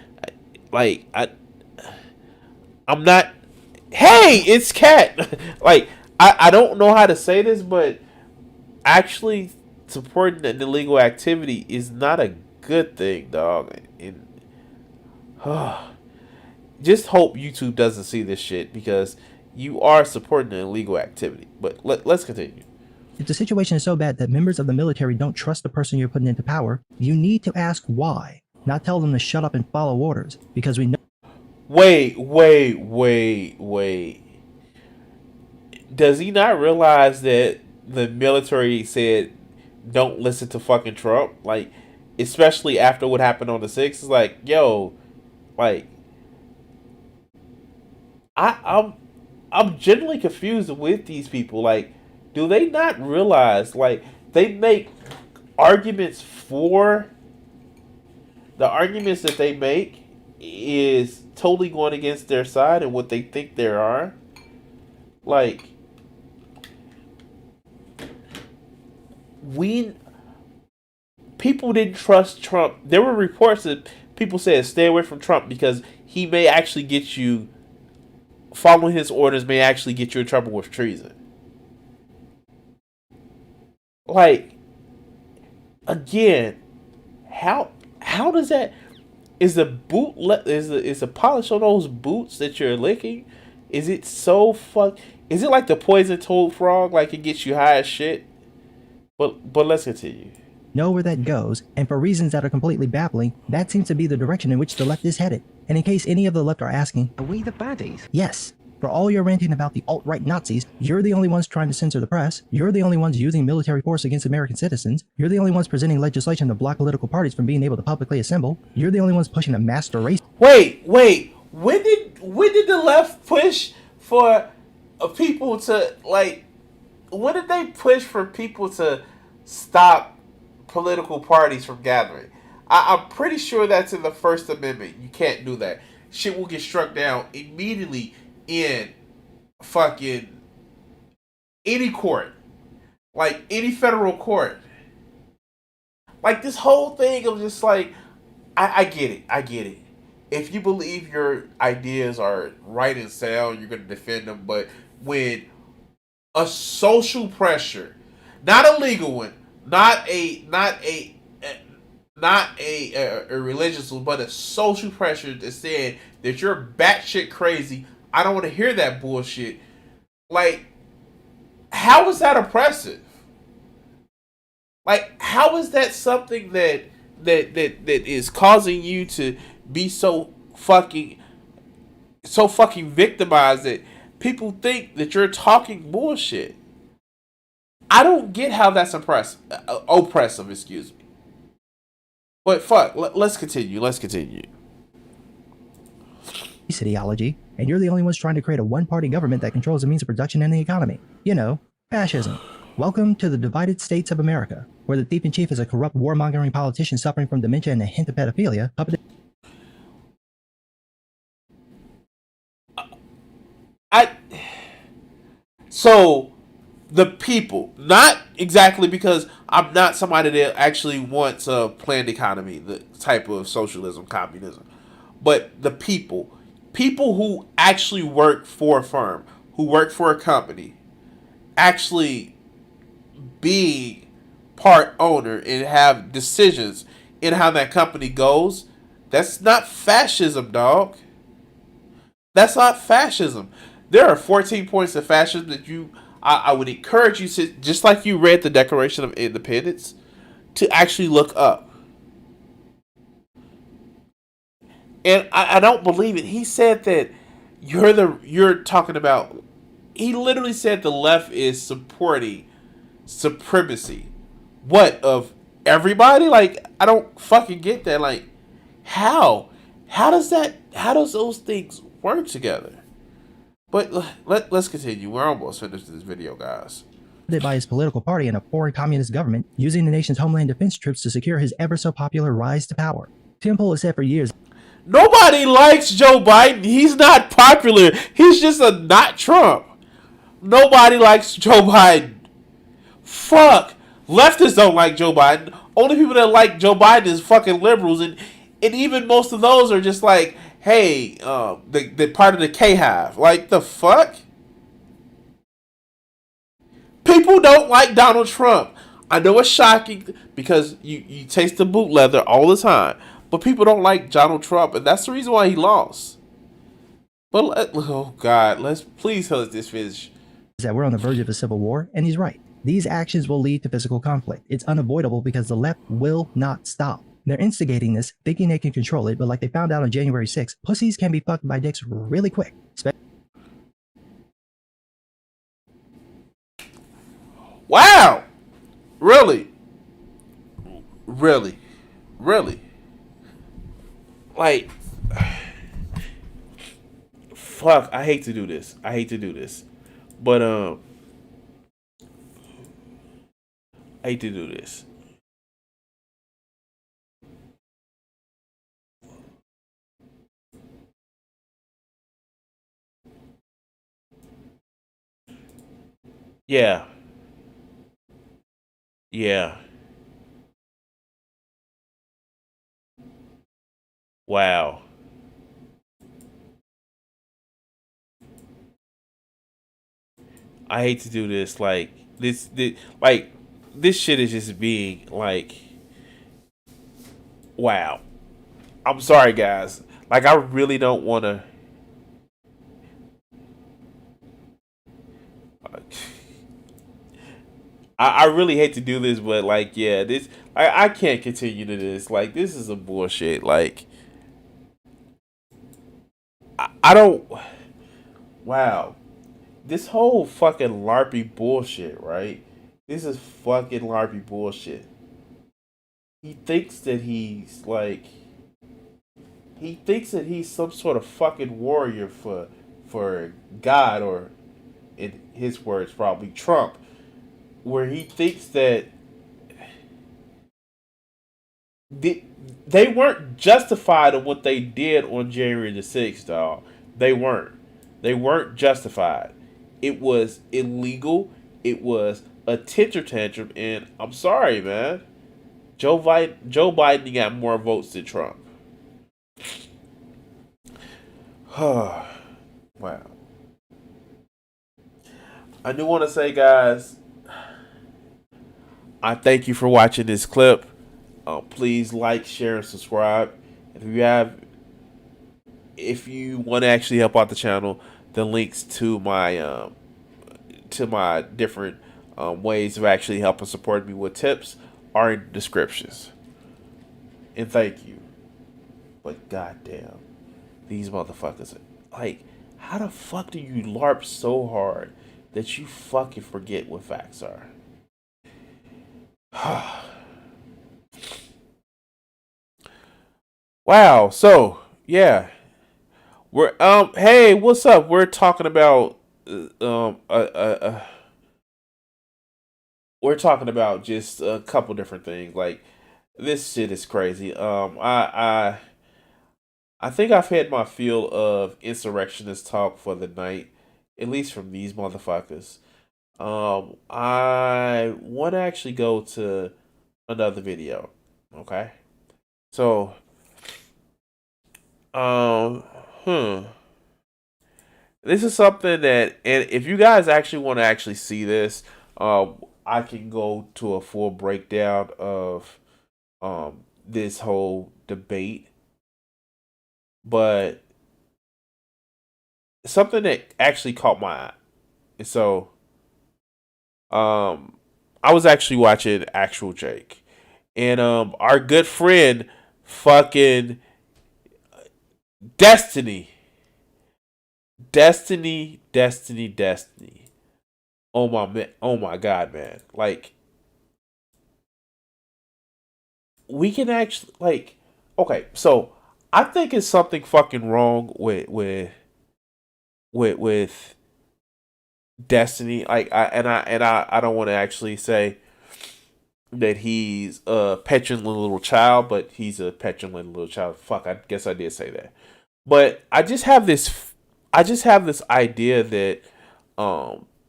I'm not. Hey, it's Cat. Like, I don't know how to say this, but actually supporting an illegal activity is not a good thing, dog. And just hope YouTube doesn't see this shit, because you are supporting an illegal activity. But let's continue. If the situation is so bad that members of the military don't trust the person you're putting into power, you need to ask why, not tell them to shut up and follow orders, because we know. Wait. Does he not realize that the military said don't listen to fucking Trump? Like, especially after what happened on the 6th. It's like, yo, like, I'm genuinely confused with these people. Like, do they not realize, like, they make arguments for the arguments that they make is totally going against their side and what they think there are. Like, people didn't trust Trump. There were reports that people said stay away from Trump because he may actually get you, following his orders may actually get you in trouble with treason. Like, again, how does that? Is the is the polish on those boots that you're licking? Is it so Is it like the poison toad frog? Like, it gets you high as shit? But let's continue. Know where that goes, and for reasons that are completely baffling, that seems to be the direction in which the left is headed. And in case any of the left are asking, are we the baddies? Yes. For all your ranting about the alt-right Nazis, you're the only ones trying to censor the press, you're the only ones using military force against American citizens, you're the only ones presenting legislation to block political parties from being able to publicly assemble, you're the only ones pushing a master race. Wait. When did the left push for people to, like, when did they push for people to stop political parties from gathering? I'm pretty sure that's in the First Amendment. You can't do that. Shit will get struck down immediately in fucking any court. Like, any federal court. Like, this whole thing of just like, I get it. If you believe your ideas are right and sound, you're going to defend them. But when a social pressure, not a legal one, not a religious one, but a social pressure that's saying that you're batshit crazy, I don't want to hear that bullshit. Like, how is that oppressive? Like, how is that something that is causing you to be so fucking victimized that people think that you're talking bullshit? I don't get how that's oppressive, excuse me. But fuck, let's continue. Ideology, and you're the only ones trying to create a one-party government that controls the means of production and the economy. You know, fascism. Welcome to the divided states of America, where the thief in chief is a corrupt warmongering politician suffering from dementia and a hint of pedophilia. So the people, not exactly, because I'm not somebody that actually wants a planned economy, the type of socialism, communism, but the people who actually work for a firm, who work for a company, actually being part owner and have decisions in how that company goes, that's not fascism, dog. That's not fascism. There are 14 points of fascism that I would encourage you to, just like you read the Declaration of Independence, to actually look up. And I don't believe it. He said that you're talking about, he literally said the left is supporting supremacy. What, of everybody? Like, I don't fucking get that. Like, how does those things work together? But let's continue. We're almost finished this video, guys. By his political party and a foreign communist government, using the nation's homeland defense troops to secure his ever so popular rise to power. Tim Pool has said for years Nobody likes Joe Biden. He's not popular. He's just a not Trump. Nobody likes Joe Biden. Fuck. Leftists don't like Joe Biden. Only people that like Joe Biden is fucking liberals, and even most of those are just like, hey, the part of the K-Hive. Like, the fuck? People don't like Donald Trump. I know it's shocking because you taste the boot leather all the time, but people don't like Donald Trump, and that's the reason why he lost. But oh God, let's please let this finish. that we're on the verge of a civil war, and he's right. These actions will lead to physical conflict. It's unavoidable because the left will not stop. They're instigating this, thinking they can control it, but like they found out on January 6th, pussies can be fucked by dicks really quick. Wow! Really? Really? Really? Like, fuck, I hate to do this. But, I hate to do this. Yeah. Wow. I hate to do this. Like this shit is just being like, wow. I'm sorry, guys. Like, I really don't want to. I really hate to do this, but like, yeah, this I can't continue to this. Like, this is a bullshit. Like, I don't. Wow, this whole fucking LARPy bullshit, right? This is fucking LARPy bullshit. He thinks that he's like. He thinks that he's some sort of fucking warrior for God, or in his words, probably Trump. Where he thinks that they weren't justified in what they did on January the 6th, dog. They weren't. They weren't justified. It was illegal. It was a temper tantrum, and I'm sorry, man. Joe Biden got more votes than Trump. Wow. I do want to say, guys, I thank you for watching this clip. Please like, share, and subscribe. If you want to actually help out the channel, the links to my different ways of actually helping support me with tips are in the descriptions. And thank you. But goddamn, these motherfuckers, like, how the fuck do you LARP so hard that you fucking forget what facts are? Wow. So yeah, we're hey, what's up? We're talking about we're talking about just a couple different things. Like, this shit is crazy. I think I've had my fill of insurrectionist talk for the night, at least from these motherfuckers. I want to actually go to another video. Okay. So, this is something that, and if you guys actually want to actually see this, I can go to a full breakdown of this whole debate. But something that actually caught my eye. So, I was actually watching Actual Jake, and our good friend, fucking Destiny. Oh my God, man! Like, we can actually, like, okay, so I think it's something fucking wrong with Destiny. Like, I don't want to actually say that he's a petulant little child, but he's a petulant little child. Fuck, I guess I did say that. But I just have this idea that,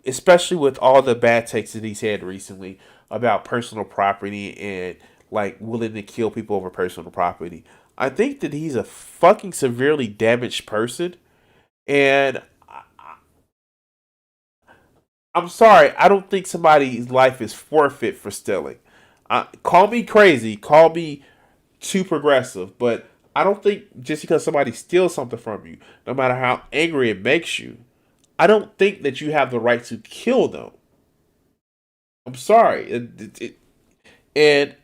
especially with all the bad takes that he's had recently about personal property and like willing to kill people over personal property, I think that he's a fucking severely damaged person. And I'm sorry, I don't think somebody's life is forfeit for stealing. Call me crazy, call me too progressive, but I don't think just because somebody steals something from you, no matter how angry it makes you, I don't think that you have the right to kill them. I'm sorry. And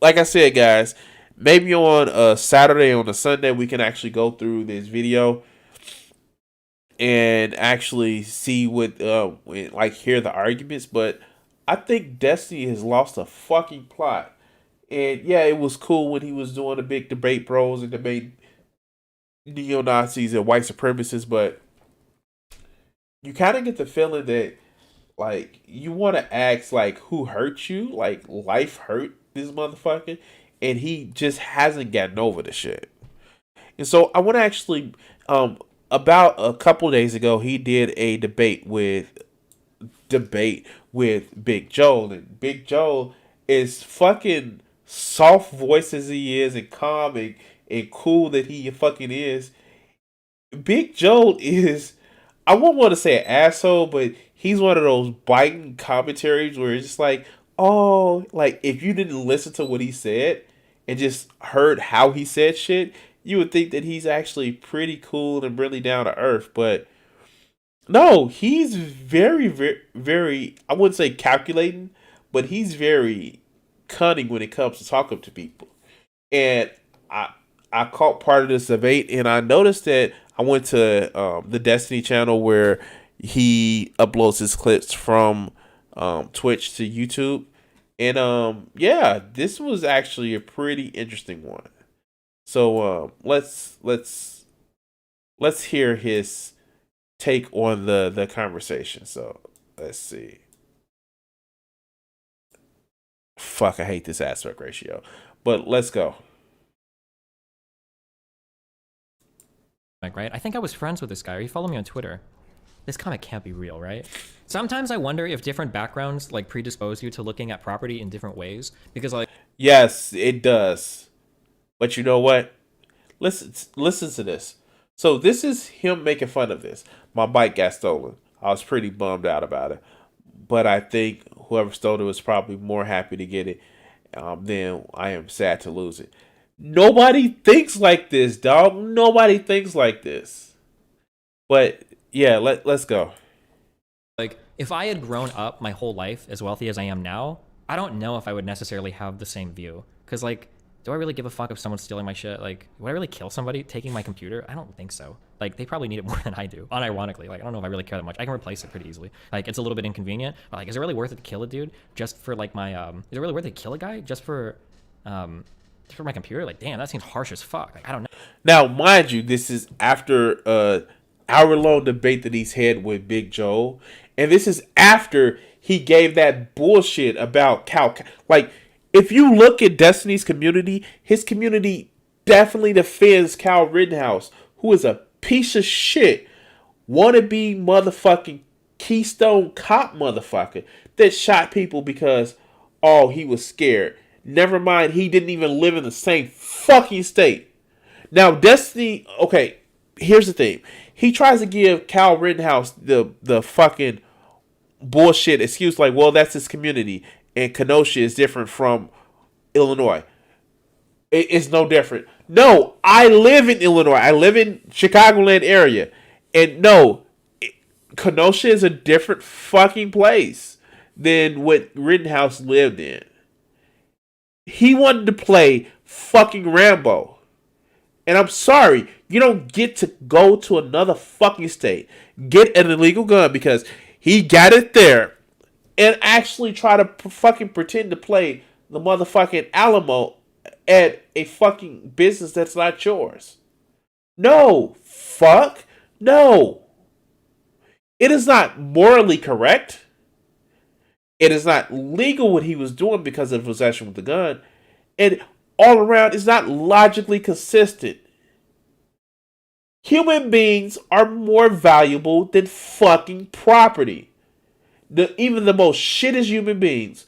like I said, guys, maybe on a Saturday or on a Sunday, we can actually go through this video and actually see what, like, hear the arguments. But I think Destiny has lost a fucking plot. And yeah, it was cool when he was doing the big debate bros and debate neo-Nazis and white supremacists, but you kind of get the feeling that, like, you want to ask, like, who hurt you? Like, life hurt this motherfucker, and he just hasn't gotten over the shit. And so I want to actually, about a couple days ago, he did a debate with Big Joel, and Big Joel is fucking soft voice as he is and calm and cool that he fucking is. Big Joel is, I won't want to say an asshole, but he's one of those biting commentaries where it's just like, oh, like if you didn't listen to what he said and just heard how he said shit, you would think that he's actually pretty cool and really down to earth. But no, he's very, very, very, I wouldn't say calculating, but he's very cunning when it comes to talking to people. And I caught part of this debate, and I noticed that I went to the Destiny channel where he uploads his clips from Twitch to YouTube. And yeah, this was actually a pretty interesting one. So let's hear his take on the conversation. So let's see. Fuck, I hate this aspect ratio. But let's go. Right? I think I was friends with this guy, or he followed me on Twitter. This comic can't be real, right? Sometimes I wonder if different backgrounds like predispose you to looking at property in different ways. Because like, yes, it does. But you know what? Listen to this. So this is him making fun of this. My bike got stolen. I was pretty bummed out about it. But I think whoever stole it was probably more happy to get it than I am sad to lose it. Nobody thinks like this, dog. Nobody thinks like this. But yeah, let's go. Like, if I had grown up my whole life as wealthy as I am now, I don't know if I would necessarily have the same view. Because, like, do I really give a fuck if someone's stealing my shit? Like, would I really kill somebody taking my computer? I don't think so. Like, they probably need it more than I do. Unironically, like, I don't know if I really care that much. I can replace it pretty easily. Like, it's a little bit inconvenient. But, like, is it really worth it to kill a dude just for, like, my, is it really worth it to kill a guy just for my computer? Like, damn, that seems harsh as fuck. Like, I don't know. Now, mind you, this is after hour-long debate that he's had with Big Joel. And this is after he gave that bullshit about Cal. Like, if you look at Destiny's community, his community definitely defends Kyle Rittenhouse, who is a piece of shit, wannabe motherfucking Keystone Cop motherfucker that shot people because, oh, he was scared. Never mind, he didn't even live in the same fucking state. Now, Destiny, okay, here's the thing. He tries to give Kyle Rittenhouse the fucking bullshit excuse like, well, that's his community. And Kenosha is different from Illinois. It's no different. No, I live in Illinois. I live in Chicagoland area. And no, Kenosha is a different fucking place than what Rittenhouse lived in. He wanted to play fucking Rambo. And I'm sorry, you don't get to go to another fucking state, get an illegal gun because he got it there, and actually try to fucking pretend to play the motherfucking Alamo at a fucking business that's not yours. No. Fuck. No. It is not morally correct. It is not legal what he was doing because of possession with the gun. And all around, it's not logically consistent. Human beings are more valuable than fucking property. Even the most shittest human beings,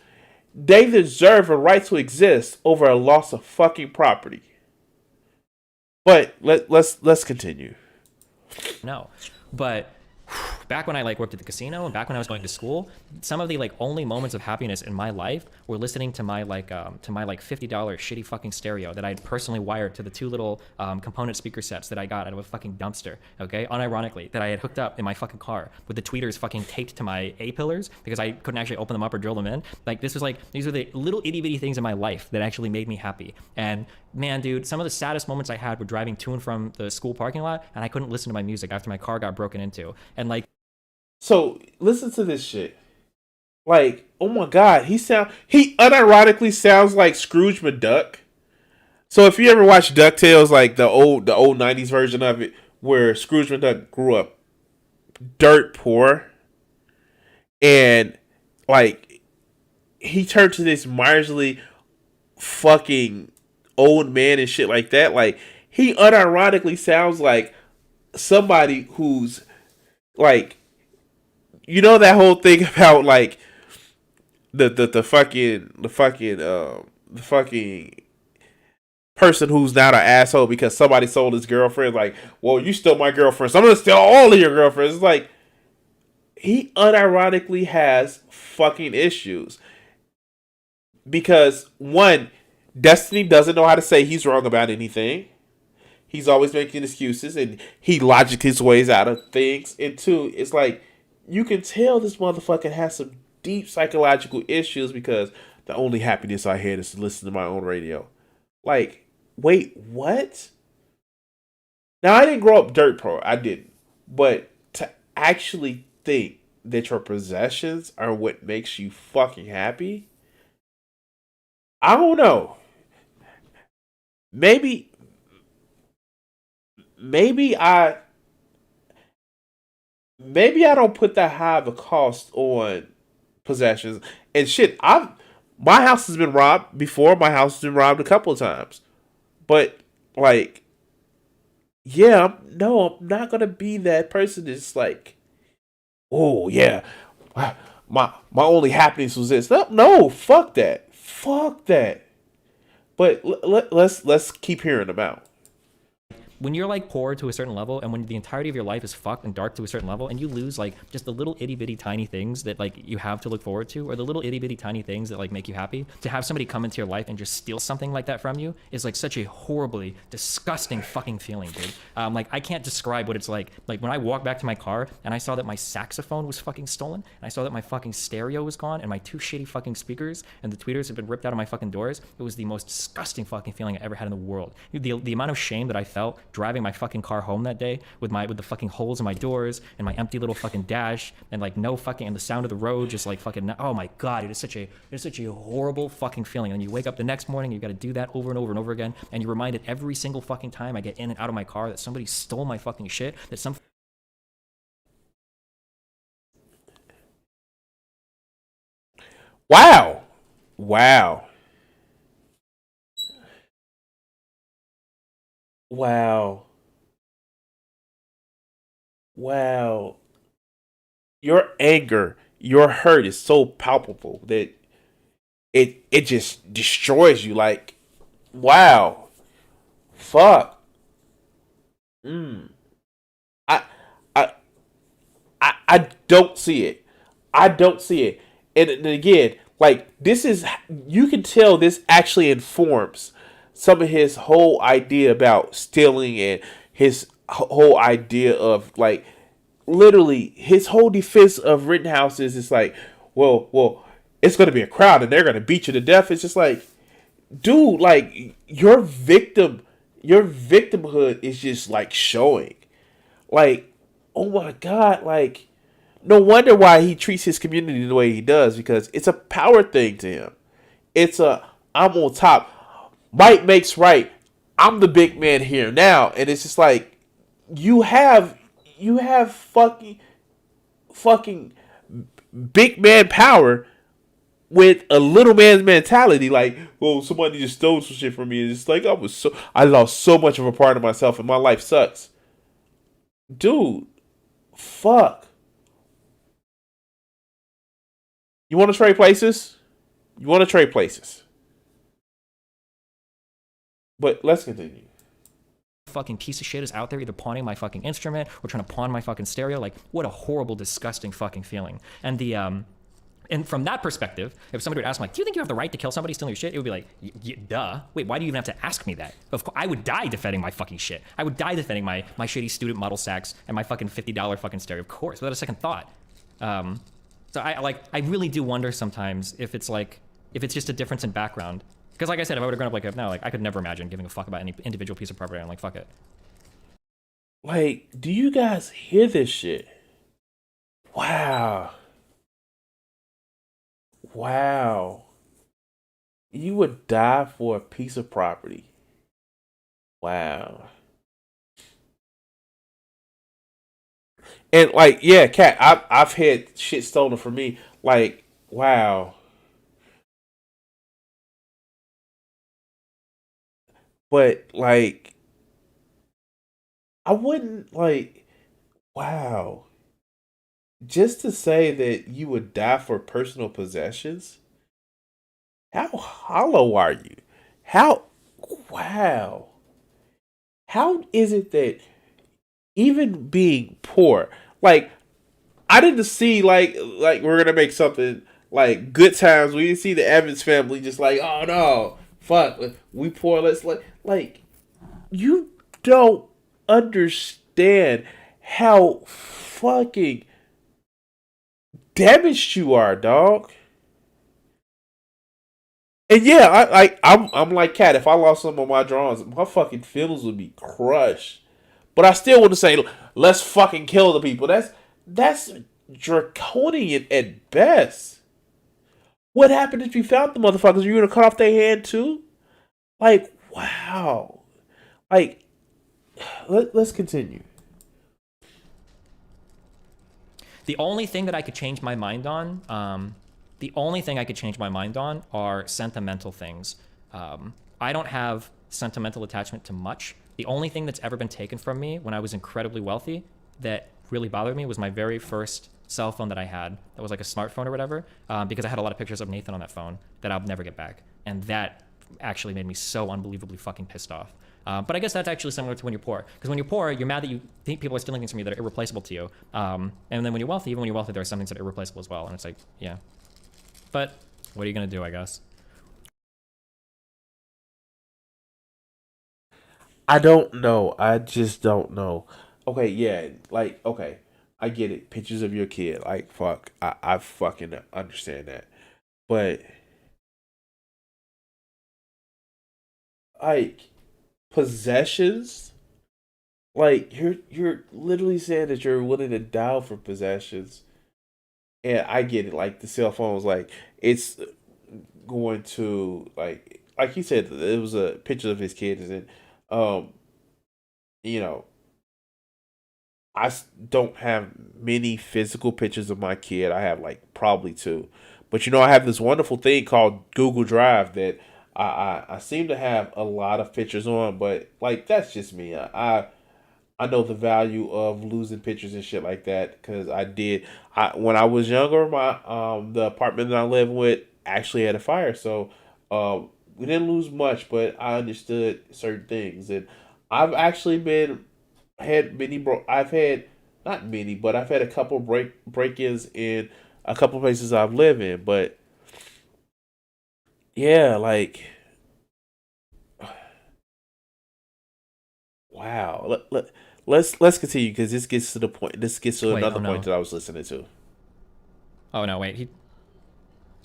they deserve a right to exist over a loss of fucking property. But let's continue. No, but back when I like worked at the casino and back when I was going to school, some of the like only moments of happiness in my life were listening to my like $50 shitty fucking stereo that I had personally wired to the two little component speaker sets that I got out of a fucking dumpster. Okay, unironically, that I had hooked up in my fucking car with the tweeters fucking taped to my A pillars because I couldn't actually open them up or drill them in. Like this was like these were the little itty bitty things in my life that actually made me happy. And man, dude, some of the saddest moments I had were driving to and from the school parking lot, and I couldn't listen to my music after my car got broken into. And like, so listen to this shit. Like, oh my god, he unironically sounds like Scrooge McDuck. So if you ever watch DuckTales, like the old 90s version of it, where Scrooge McDuck grew up dirt poor, and like he turned to this miserly fucking old man and shit like that, like he unironically sounds like somebody who's like, you know, that whole thing about like the fucking person who's not an asshole because somebody sold his girlfriend. Like, well, you stole my girlfriend, so I'm gonna steal all of your girlfriends. It's like he unironically has fucking issues because one, Destiny doesn't know how to say he's wrong about anything. He's always making excuses and he logics his ways out of things. And two, it's like you can tell this motherfucker has some deep psychological issues because the only happiness I had is to listen to my own radio. Like, wait, what? Now, I didn't grow up dirt poor. I didn't. But to actually think that your possessions are what makes you fucking happy? I don't know. Maybe I don't put that high of a cost on possessions and shit. My house has been robbed before. My house has been robbed a couple of times, but like, yeah, I'm not gonna be that person that's like, oh yeah, my only happiness was this. No, fuck that. But let's keep hearing them out. when you're like poor to a certain level and when the entirety of your life is fucked and dark to a certain level and you lose like just the little itty bitty tiny things that like you have to look forward to, or the little itty bitty tiny things that like make you happy, to have somebody come into your life and just steal something like that from you is like such a horribly disgusting fucking feeling, dude. Like I can't describe what it's like when I walked back to my car and I saw that my saxophone was fucking stolen and I saw that my fucking stereo was gone and my two shitty fucking speakers and the tweeters had been ripped out of my fucking doors. It was the most disgusting fucking feeling I ever had in the world. The amount of shame that I felt driving my fucking car home that day with the fucking holes in my doors and my empty little fucking dash and like no fucking, and the sound of the road just like fucking, oh my god, it is such a horrible fucking feeling. And you wake up the next morning, you got to do that over and over and over again, and you're reminded every single fucking time I get in and out of my car that somebody stole my fucking shit, that some Wow. Wow. Wow. Wow. Your anger, your hurt is so palpable that it just destroys you. Like, wow. Fuck. Mm. I I I don't see it. I don't see it. And again, like this is, you can tell this actually informs some of his whole idea about stealing and his whole idea of like literally his whole defense of Rittenhouse is like, well, it's gonna be a crowd and they're gonna beat you to death. It's just like, dude, like your victimhood is just like showing. Like, oh my god, like no wonder why he treats his community the way he does, because it's a power thing to him. It's a, I'm on top. Might makes right. I'm the big man here now. And it's just like, you have fucking big man power, with a little man's mentality, like, oh, somebody just stole some shit from me. And it's like I lost so much of a part of myself, and my life sucks. Dude, fuck. You want to trade places? You want to trade places. But let's continue. Fucking piece of shit is out there either pawning my fucking instrument or trying to pawn my fucking stereo. Like, what a horrible, disgusting fucking feeling. And and from that perspective, if somebody would ask me, like, do you think you have the right to kill somebody stealing your shit? It would be like, duh. Wait, why do you even have to ask me that? Of course, I would die defending my fucking shit. I would die defending my shitty student model sax and my fucking $50 fucking stereo, of course, without a second thought. So I really do wonder sometimes if it's just a difference in background. Because like I said, if I would have grown up like now, like I could never imagine giving a fuck about any individual piece of property. I'm like, fuck it. Like, do you guys hear this shit? Wow. Wow. You would die for a piece of property. Wow. And like, yeah, Kat, I've had shit stolen from me. Like, wow. But like, I wouldn't like, wow. Just to say that you would die for personal possessions? How hollow are you? Wow. How is it that even being poor, like, I didn't see like we're gonna make something like Good Times. We didn't see the Evans family just like, oh no, fuck, we poor. Let's like you don't understand how fucking damaged you are, dog. And yeah, I'm like Kat. If I lost some of my drawings, my fucking feelings would be crushed. But I still want to say, let's fucking kill the people. That's draconian at best. What happened if you found the motherfuckers? You're gonna cut off their hand too? Like, wow. Like, let's continue. The only thing that I could change my mind on, are sentimental things. I don't have sentimental attachment to much. The only thing that's ever been taken from me when I was incredibly wealthy that really bothered me was my very first cell phone that I had. That was like a smartphone or whatever, because I had a lot of pictures of Nathan on that phone that I'll never get back. And that actually made me so unbelievably fucking pissed off. But I guess that's actually similar to when you're poor. Because when you're poor, you're mad that you think people are stealing things from you that are irreplaceable to you. And then when you're wealthy, even when you're wealthy, there are some things that are irreplaceable as well. And it's like, yeah. But what are you going to do, I guess? I don't know. I just don't know. Okay, yeah, like, okay, I get it. Pictures of your kid, like, fuck, I fucking understand that. But like, possessions, like, you're literally saying that you're willing to die for possessions. And I get it. Like, the cell phone was like, it's going to like he said, it was a picture of his kids, and you know, I don't have many physical pictures of my kid. I have like probably two, but you know, I have this wonderful thing called Google Drive that I seem to have a lot of pictures on. But like, that's just me. I know the value of losing pictures and shit like that, because when I was younger, my the apartment that I lived with actually had a fire, so we didn't lose much, but I understood certain things. And I've actually I've had not many, but I've had a couple break-ins in a couple places I've lived in. But yeah, like, wow. Let's continue, because this gets to the point. This gets to another point that I was listening to. Oh no, wait.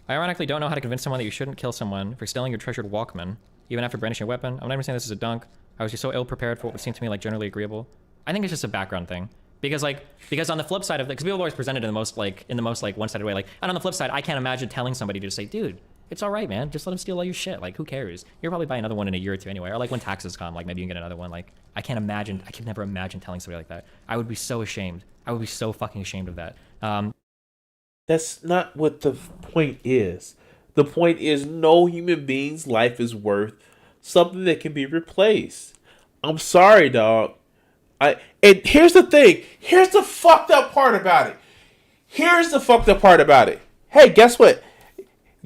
I ironically don't know how to convince someone that you shouldn't kill someone for stealing your treasured Walkman, even after brandishing a weapon. I'm not even saying this is a dunk. I was just so ill prepared for what would seem to me like generally agreeable. I think it's just a background thing. Because on the flip side of it, because people always present it in the most one-sided way. Like, and on the flip side, I can't imagine telling somebody to just say, dude, it's all right, man. Just let him steal all your shit. Like, who cares? You'll probably buy another one in a year or two anyway. Or like when taxes come, like maybe you can get another one. Like, I could never imagine telling somebody like that. I would be so ashamed. I would be so fucking ashamed of that. That's not what the point is. The point is, no human being's life is worth something that can be replaced. I'm sorry, dog. And here's the thing. Here's the fucked up part about it. Hey, guess what?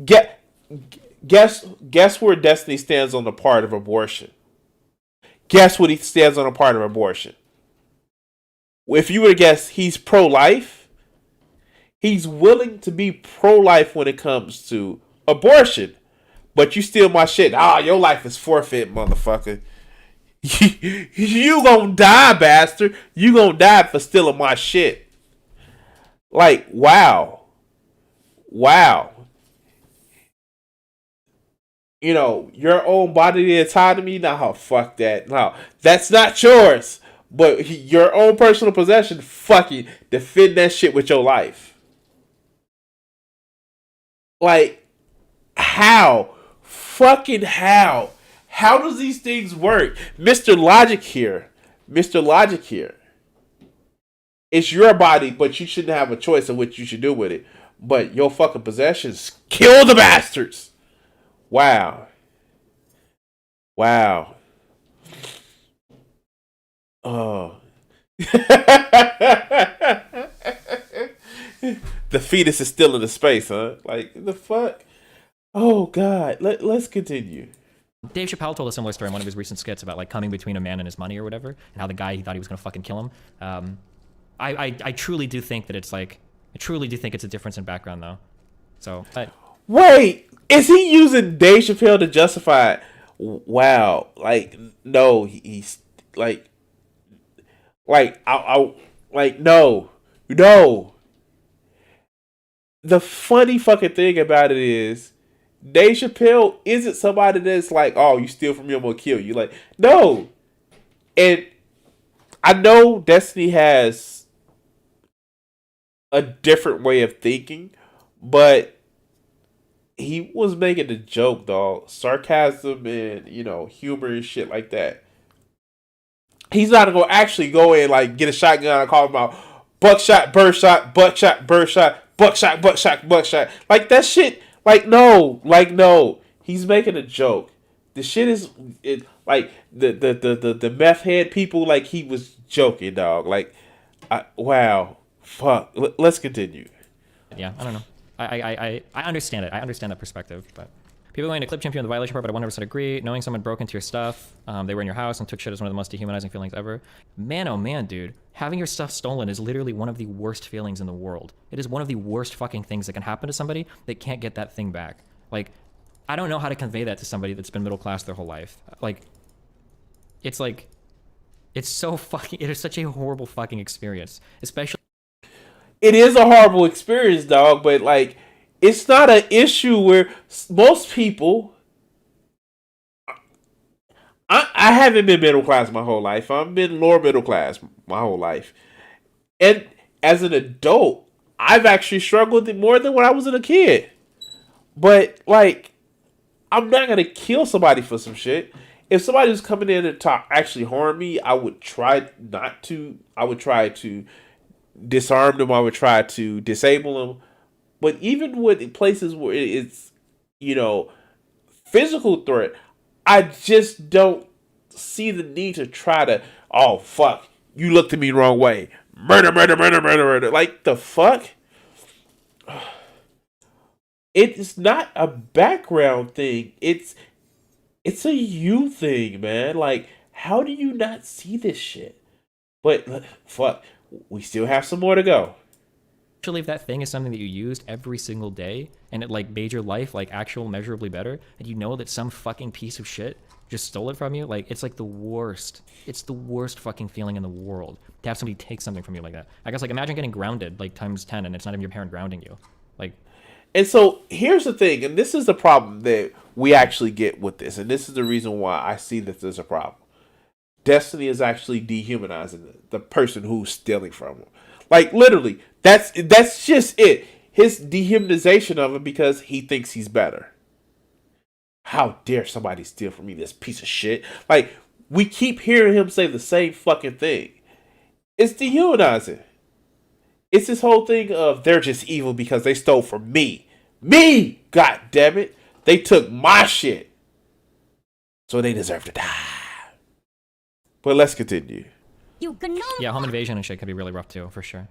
Guess where Destiny stands on the part of abortion. Guess what he stands on the part of abortion. If you were to guess, he's pro-life. He's willing to be pro-life when it comes to abortion. But you steal my shit. Your life is forfeit, motherfucker. You gonna die, bastard. You gonna die for stealing my shit. Like, wow. You know, your own bodily autonomy? Nah, fuck that. No, that's not yours. But your own personal possession, fucking defend that shit with your life. Like, how? Fucking how? How does these things work? Mr. Logic here. It's your body, but you shouldn't have a choice of what you should do with it. But your fucking possessions, kill the bastards. Wow. Oh. The fetus is still in the space, huh? Like, the fuck? Oh, God. Let's continue. Dave Chappelle told a similar story in one of his recent skits about like coming between a man and his money or whatever, and how the guy he thought he was gonna fucking kill him. I truly do think that it's like, I truly do think it's a difference in background though. So, wait, is he using Dave Chappelle to justify it? Wow, like no, he's like no. The funny fucking thing about it is, Dave Chappelle isn't somebody that's like, oh, you steal from me, I'm gonna kill you. Like, no. And I know Destiny has a different way of thinking, but he was making a joke, dog. Sarcasm and, humor and shit like that. He's not gonna actually go in like get a shotgun and call him out buckshot, birdshot, buckshot, birdshot, buckshot, buckshot, buckshot. Like that shit. Like no. He's making a joke. The shit is like the meth head people. Like he was joking, dog. Like, wow, fuck. Let's continue. Yeah, I don't know. I understand it. I understand that perspective, but people going to clip champion the violation part, but I 100% agree. Knowing someone broke into your stuff, they were in your house and took shit is one of the most dehumanizing feelings ever. Man, oh man, dude. Having your stuff stolen is literally one of the worst feelings in the world. It is one of the worst fucking things that can happen to somebody that can't get that thing back. Like, I don't know how to convey that to somebody that's been middle class their whole life. It's so fucking, it is such a horrible fucking experience. Especially. It is a horrible experience, dog, but like, it's not an issue where most people. I haven't been middle class my whole life. I've been lower middle class my whole life. And as an adult, I've actually struggled more than when I was a kid. But, like, I'm not going to kill somebody for some shit. If somebody was coming in and actually harm me, I would try not to. I would try to disarm them. I would try to disable them. But even with places where it's, physical threat, I just don't see the need to try to, oh, fuck, you looked at me the wrong way. Murder. Like, the fuck? It's not a background thing. It's a you thing, man. Like, how do you not see this shit? But, fuck, we still have some more to go. Especially if that thing is something that you used every single day and it like made your life like actual measurably better, and you know that some fucking piece of shit just stole it from you, like it's like the worst. It's the worst fucking feeling in the world to have somebody take something from you like that. I guess like imagine getting grounded like times 10 and it's not even your parent grounding you. Like, and so here's the thing, and this is the problem that we actually get with this, and this is the reason why I see that there's a problem. Destiny is actually dehumanizing the person who's stealing from him. Like, literally, that's just it. His dehumanization of him because he thinks he's better. How dare somebody steal from me, this piece of shit? Like, we keep hearing him say the same fucking thing. It's dehumanizing. It's this whole thing of they're just evil because they stole from me. Me, god damn it. They took my shit. So they deserve to die. But let's continue. Yeah, home invasion and shit could be really rough too, for sure.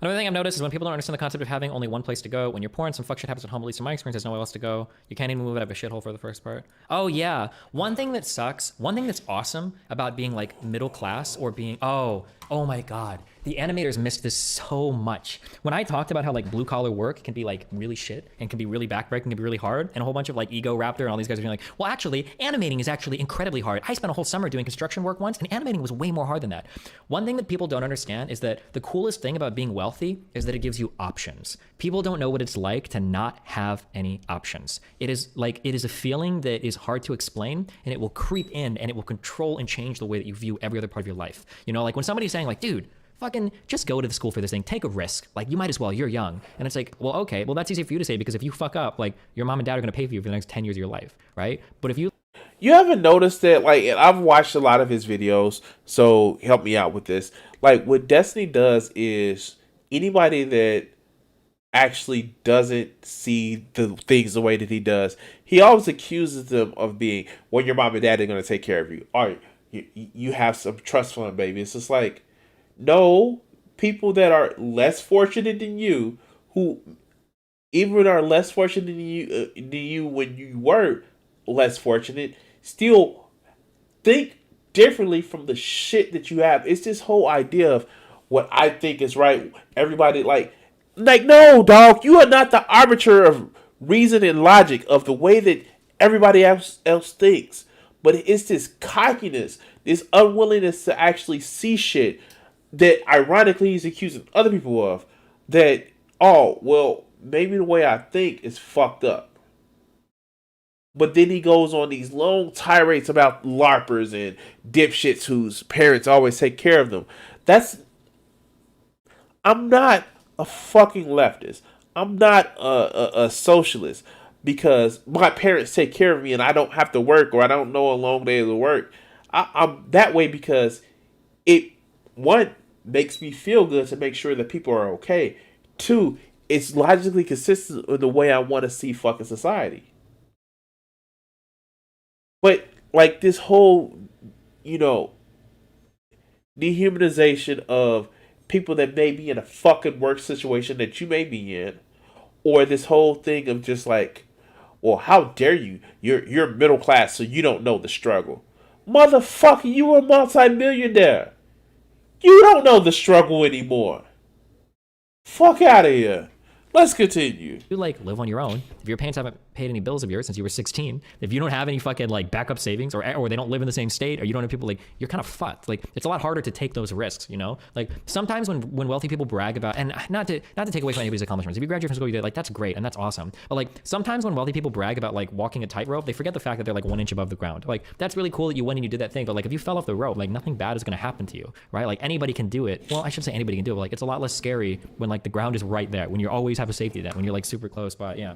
Another thing I've noticed is when people don't understand the concept of having only one place to go, when you're poor and some fuck shit happens at home, at least in my experience, there's nowhere else to go. You can't even move out of a shithole for the first part. Oh yeah, one thing that sucks, one thing that's awesome about being like middle class or being, oh my god. The animators missed this so much. When I talked about how like blue collar work can be like really shit and can be really backbreaking, can be really hard, and a whole bunch of like Ego Raptor and all these guys are being like, well actually, animating is actually incredibly hard. I spent a whole summer doing construction work once and animating was way more hard than that. One thing that people don't understand is that the coolest thing about being wealthy is that it gives you options. People don't know what it's like to not have any options. It is a feeling that is hard to explain, and it will creep in and it will control and change the way that you view every other part of your life. You know, like when somebody's saying like, dude, fucking just go to the school for this thing, take a risk. Like you might as well, you're young. And it's like, well, okay, well that's easy for you to say because if you fuck up, like your mom and dad are gonna pay for you for the next 10 years of your life, right? But if you haven't noticed that, like, and I've watched a lot of his videos, so help me out with this. Like what Destiny does is anybody that actually doesn't see the things the way that he does, he always accuses them of being, well, your mom and dad are gonna take care of you. All right, you have some trust fund, baby. It's just like, no, people that are less fortunate than you, who even are less fortunate than you when you were less fortunate, still think differently from the shit that you have. It's this whole idea of what I think is right. Everybody like no, dog, you are not the arbiter of reason and logic of the way that everybody else thinks. But it's this cockiness, this unwillingness to actually see shit that ironically he's accusing other people of, that, oh, well, maybe the way I think is fucked up. But then he goes on these long tirades about LARPers and dipshits whose parents always take care of them. I'm not a fucking leftist. I'm not a socialist because my parents take care of me and I don't have to work or I don't know a long day of work. I'm that way because it, one, makes me feel good to make sure that people are okay. Two, it's logically consistent with the way I want to see fucking society. But like this whole, dehumanization of people that may be in a fucking work situation that you may be in, or this whole thing of just like, well, how dare you? You're middle class, so you don't know the struggle. Motherfucker, you were a multi-millionaire. You don't know the struggle anymore. Fuck out of here. Let's continue. You like live on your own. If your parents haven't paid any bills of yours since you were 16, if you don't have any fucking like backup savings or they don't live in the same state or you don't have people, like you're kind of fucked. Like it's a lot harder to take those risks, you know? Like sometimes when wealthy people brag about, and not to take away from anybody's accomplishments. If you graduate from school, you did, like that's great and that's awesome. But like sometimes when wealthy people brag about like walking a tightrope, they forget the fact that they're like 1 inch above the ground. Like that's really cool that you went and you did that thing, but like if you fell off the rope, like nothing bad is gonna happen to you, right? Like anybody can do it. Well, I shouldn't say anybody can do it, but like it's a lot less scary when like the ground is right there, when you always have a safety net, when you're like super close by, yeah.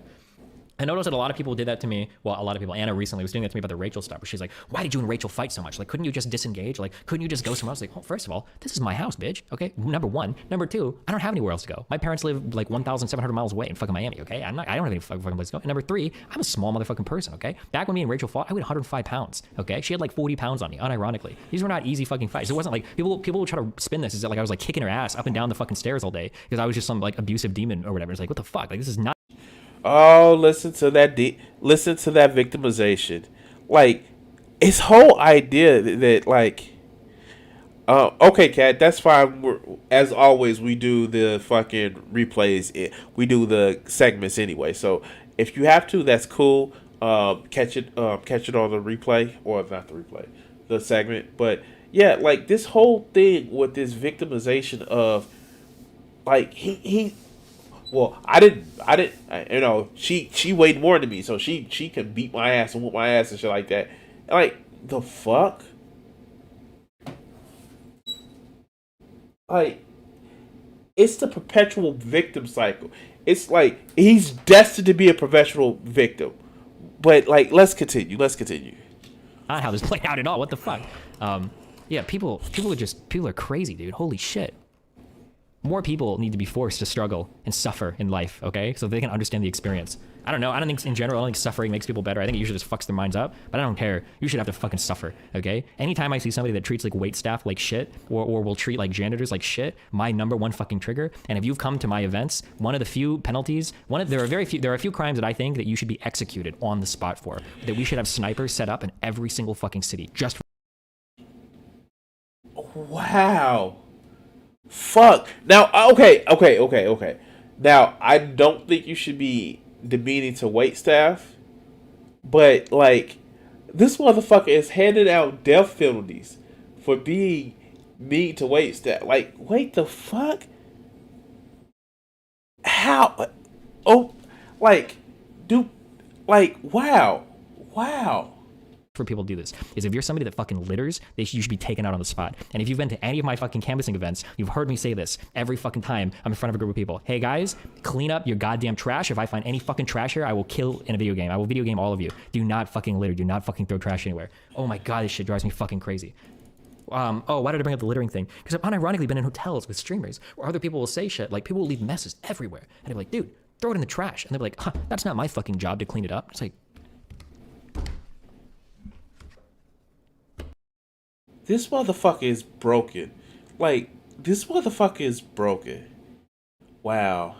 I noticed that a lot of people did that to me. Well, a lot of people. Anna recently was doing that to me about the Rachel stuff. Where she's like, "Why did you and Rachel fight so much? Like, couldn't you just disengage? Like, couldn't you just go somewhere else?" Like, oh, first of all, this is my house, bitch. Okay, number one. Number two, I don't have anywhere else to go. My parents live like 1,700 miles away in fucking Miami. Okay, I don't have any fucking place to go. And number three, I'm a small motherfucking person. Okay, back when me and Rachel fought, I weighed 105 pounds. Okay, she had like 40 pounds on me. Unironically, these were not easy fucking fights. It wasn't like people would try to spin this as that like I was like kicking her ass up and down the fucking stairs all day because I was just some like abusive demon or whatever. It's like, what the fuck? Like this is not. Oh, listen to that victimization. Like, his whole idea that like, okay, Kat, that's fine. As always, we do the fucking replays. We do the segments anyway. So if you have to, that's cool. Catch it on the replay, or not the replay, the segment. But yeah, like this whole thing with this victimization of, like he. Well, I didn't. You know, she weighed more than me, so she can beat my ass and whoop my ass and shit like that. Like the fuck. Like, it's the perpetual victim cycle. It's like he's destined to be a professional victim. But like, let's continue. Not how this played out at all. What the fuck? Yeah, people are crazy, dude. Holy shit. More people need to be forced to struggle and suffer in life, okay? So they can understand the experience. I don't know. I don't think in general, I don't think suffering makes people better. I think it usually just fucks their minds up, but I don't care. You should have to fucking suffer, okay? Anytime I see somebody that treats like wait staff like shit or will treat like janitors like shit, my number one fucking trigger. And if you've come to my events, one of the few penalties, there are a few crimes that I think that you should be executed on the spot for, that we should have snipers set up in every single fucking city just for. Wow. Fuck. Now, okay. Now, I don't think you should be demeaning to wait staff, but like, this motherfucker is handing out death penalties for being mean to wait staff. Like, wait the fuck? How? Oh, like, dude, like, wow. For people to do this is if you're somebody that fucking litters, you should be taken out on the spot. And if you've been to any of my fucking canvassing events, you've heard me say this every fucking time I'm in front of a group of people. Hey guys, clean up your goddamn trash. If I find any fucking trash here, I will kill in a video game. I will video game all of you. Do not fucking litter. Do not fucking throw trash anywhere. Oh my god, this shit drives me fucking crazy. Why did I bring up the littering thing? Because I've unironically been in hotels with streamers where other people will say shit, like people will leave messes everywhere. And they're like, dude, throw it in the trash. And they're like, huh, that's not my fucking job to clean it up. It's like, this motherfucker is broken. Like, this motherfucker is broken. Wow.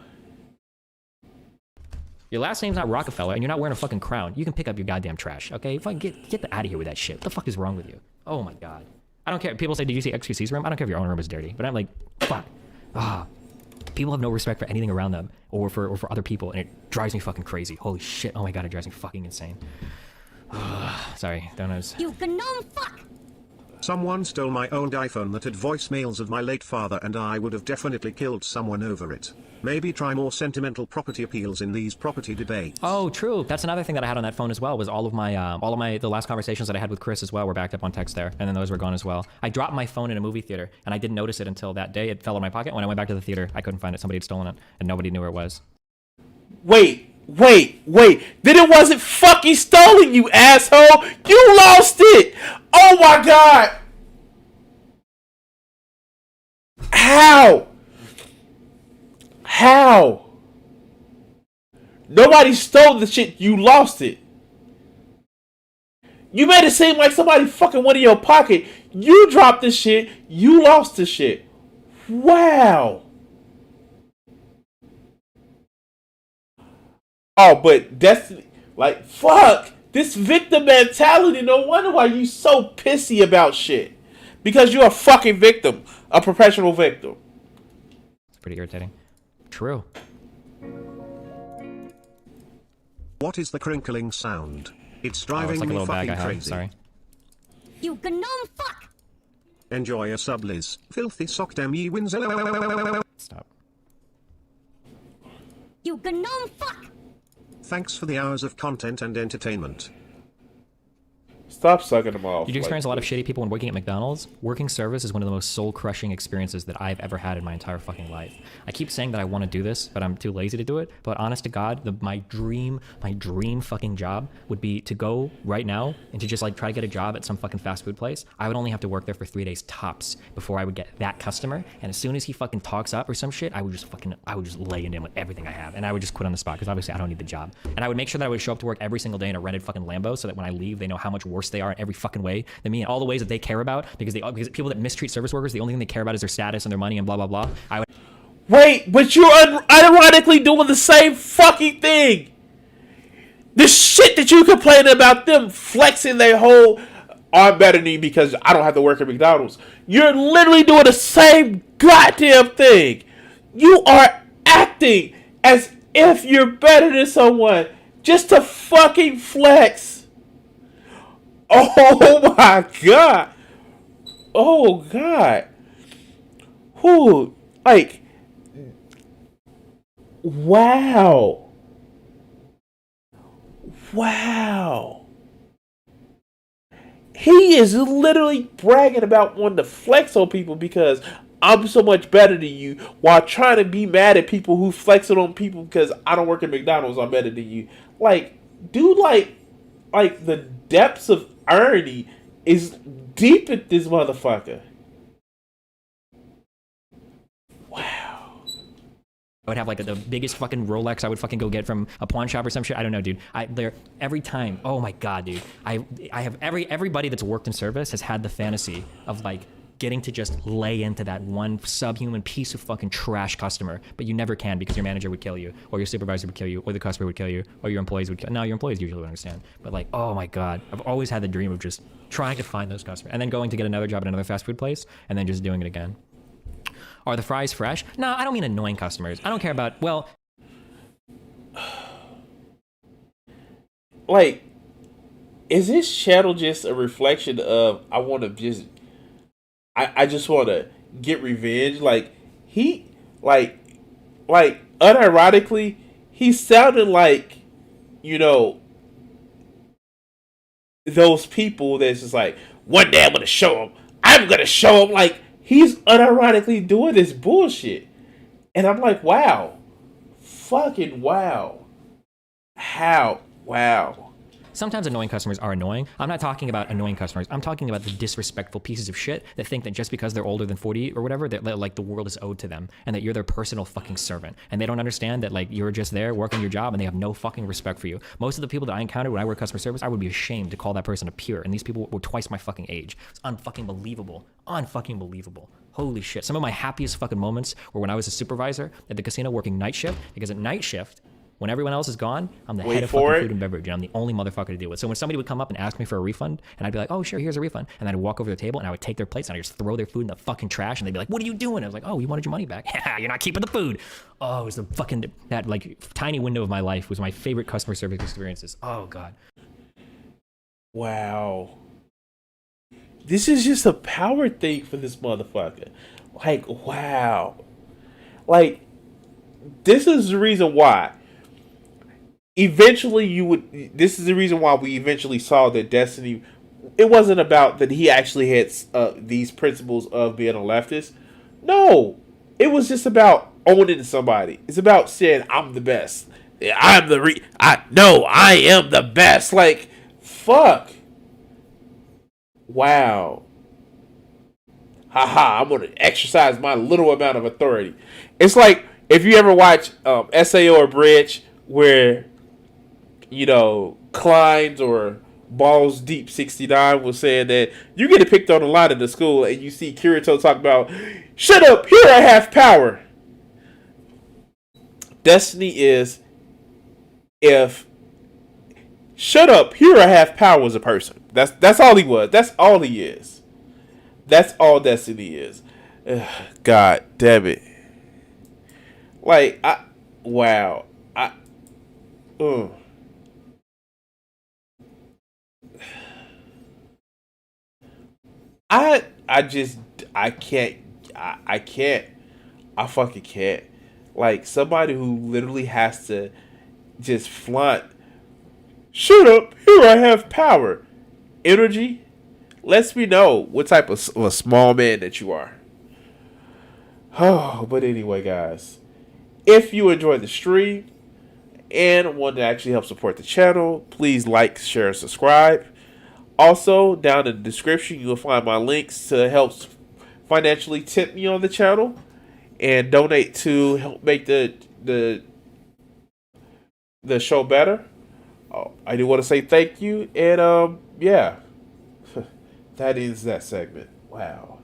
your last name's not Rockefeller and you're not wearing a fucking crown. You can pick up your goddamn trash, okay? Fucking get out of here with that shit. What the fuck is wrong with you? Oh my god. I don't care. People say, did you see XQC's room? I don't care if your own room is dirty. But I'm like, fuck. People have no respect for anything around them or for other people, and it drives me fucking crazy. Holy shit. Oh my god, it drives me fucking insane. Sorry, donuts. You gnome fuck! Someone stole my old iPhone that had voicemails of my late father, and I would have definitely killed someone over it. Maybe try more sentimental property appeals in these property debates. Oh, true. That's another thing that I had on that phone as well, was all of my the last conversations that I had with Chris as well were backed up on text there, and then those were gone as well. I dropped my phone in a movie theater, and I didn't notice it until that day. It fell in my pocket. When I went back to the theater, I couldn't find it. Somebody had stolen it, and nobody knew where it was. Wait. Then it wasn't fucking stolen, you asshole. You lost it. Oh my god. How? Nobody stole the shit. You lost it. You made it seem like somebody fucking went in your pocket. You dropped the shit. You lost the shit. Wow. Oh, but Destiny, like, fuck. This victim mentality, no wonder why you so pissy about shit. Because you're a fucking victim. A professional victim. It's pretty irritating. True. What is the crinkling sound? It's It's driving like a me little bag fucking I have. crazy. Sorry. You gnome fuck! Enjoy a sub, Liz. Filthy sock damn ye wins. Stop. You gnome fuck! Thanks for the hours of content and entertainment. Stop sucking them off. You do experience like a lot of this. shitty people when working at McDonald's. Working service is one of the most soul-crushing experiences that I've ever had in my entire fucking life. I keep saying that I want to do this, but I'm too lazy to do it. But honest to God, my dream fucking job would be to go right now and to just like try to get a job at some fucking fast food place. I would only have to work there for 3 days tops before I would get that customer. And as soon as he fucking talks up or some shit, I would just lay into him with everything I have. And I would just quit on the spot because obviously I don't need the job. And I would make sure that I would show up to work every single day in a rented fucking Lambo so that when I leave, they know how much worse they are in every fucking way than me, and all the ways that they care about, because people that mistreat service workers, the only thing they care about is their status and their money and blah blah blah. I would. Wait, but you're unironically doing the same fucking thing. The shit that you complain about them flexing their whole, I'm better than you because I don't have to work at McDonald's. You're literally doing the same goddamn thing. You are acting as if you're better than someone just to fucking flex. Oh my god. Oh god. Who? Like, wow. He is literally bragging about wanting to flex on people because I'm so much better than you, while trying to be mad at people who flex it on people because I don't work at McDonald's, I'm better than you. Like, dude, like the depths of irony is deep at this motherfucker. Wow. I would have like the biggest fucking Rolex I would fucking go get from a pawn shop or some shit. I don't know, dude. Every time. Oh my god, dude. I have everybody that's worked in service has had the fantasy of like getting to just lay into that one subhuman piece of fucking trash customer, but you never can because your manager would kill you, or your supervisor would kill you, or the customer would kill you, or your employees would kill. No, your employees usually would understand. But like, oh my god, I've always had the dream of just trying to find those customers and then going to get another job at another fast food place and then just doing it again. Are the fries fresh? No, I don't mean annoying customers. I don't care about, well... Like, is this channel just a reflection of, I want to just... I just want to get revenge? Like, he... Like, unironically, he sounded like, you know, those people that's just like, one day I'm going to show him. I'm going to show him, like... He's unironically doing this bullshit. And I'm like, wow. Fucking wow. How? Wow. Sometimes annoying customers are annoying. I'm not talking about annoying customers. I'm talking about the disrespectful pieces of shit that think that just because they're older than 40 or whatever, that like the world is owed to them and that you're their personal fucking servant. And they don't understand that like you're just there working your job and they have no fucking respect for you. Most of the people that I encountered when I worked customer service, I would be ashamed to call that person a peer. And these people were twice my fucking age. It's unfucking believable. Unfucking believable. Holy shit. Some of my happiest fucking moments were when I was a supervisor at the casino working night shift, because at night shift, when everyone else is gone, I'm the head of fucking food and beverage, and I'm the only motherfucker to deal with. So when somebody would come up and ask me for a refund, and I'd be like, oh, sure, here's a refund. And I'd walk over to the table, and I would take their plates, and I'd just throw their food in the fucking trash, and they'd be like, what are you doing? I was like, oh, you wanted your money back? You're not keeping the food. Oh, it was the fucking, that like tiny window of my life was my favorite customer service experiences. Oh, God. Wow. This is just a power thing for this motherfucker. Like, wow. Like, this is the reason why. Eventually this is the reason why we eventually saw that Destiny, it wasn't about that he actually had these principles of being a leftist. No, it was just about owning somebody. It's about saying, I'm the best. I am the best. Like, fuck. Wow. Haha, I'm going to exercise my little amount of authority. It's like, if you ever watch SAO or Bridge, where, you know, Kleins or Balls Deep 69 was saying that you get picked on a lot in the school and you see Kirito talk about, shut up, here I have power. Destiny is, if shut up, here I have power was a person. That's all he was. That's all he is. That's all Destiny is. Ugh, God damn it. Like, wow. I fucking can't. Like, somebody who literally has to just flaunt, shut up, here I have power. Energy lets me know what type of a small man that you are. Oh, but anyway, guys, if you enjoyed the stream and want to actually help support the channel, please like, share, and subscribe. Also, down in the description, you'll find my links to help financially tip me on the channel and donate to help make the show better. I do want to say thank you, and yeah, that is that segment. Wow.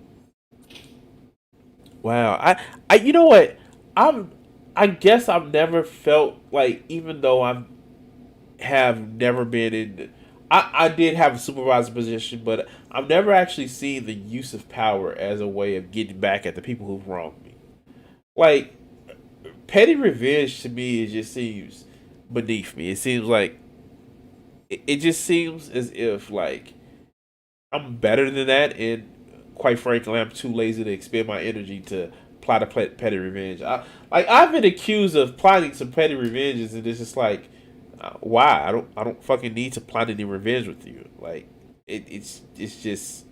I you know what? I guess I've never felt like, even though I have never been in, I did have a supervisor position, but I've never actually seen the use of power as a way of getting back at the people who've wronged me. Like, petty revenge to me, it just seems beneath me. It seems like, it just seems as if, like, I'm better than that, and quite frankly, I'm too lazy to expend my energy to plot a petty revenge. I've been accused of plotting some petty revenges, and it's just like, why? I don't fucking need to plot any revenge with you. Like, it's just,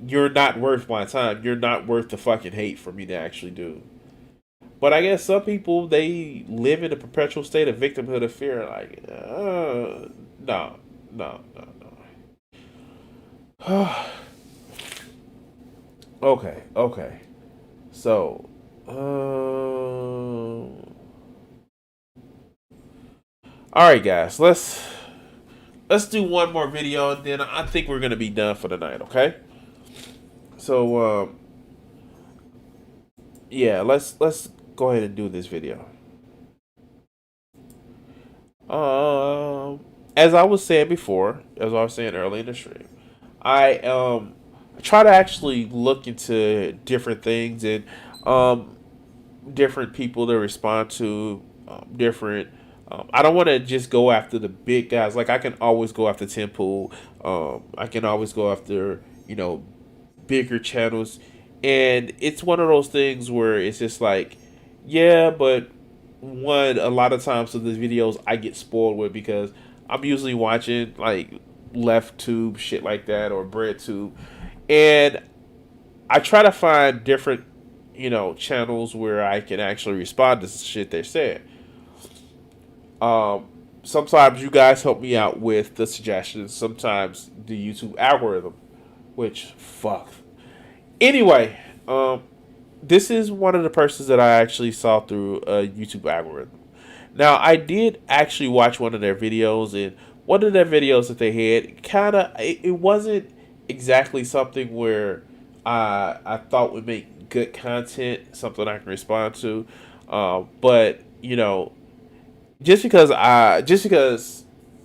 you're not worth my time. You're not worth the fucking hate for me to actually do. But I guess some people, they live in a perpetual state of victimhood of fear. Like, no. Okay. So, All right, guys, let's do one more video, and then I think we're gonna be done for the night. Okay. So yeah, let's go ahead and do this video. As I was saying before, as I was saying earlier in the stream, I try to actually look into different things and different people to respond to, different. I don't want to just go after the big guys. Like I can always go after Temple. I can always go after bigger channels, and it's one of those things where it's just like, yeah, but a lot of times with these videos I get spoiled with because I'm usually watching like left tube shit like that or bread tube, and I try to find different channels where I can actually respond to shit they're saying. Sometimes you guys help me out with the suggestions, sometimes the YouTube algorithm, which fuck. Anyway, this is one of the persons that I actually saw through a YouTube algorithm. Now, I did actually watch one of their videos, and one of their videos that they had, it wasn't exactly something where I thought would make good content, something I can respond to. But, just because,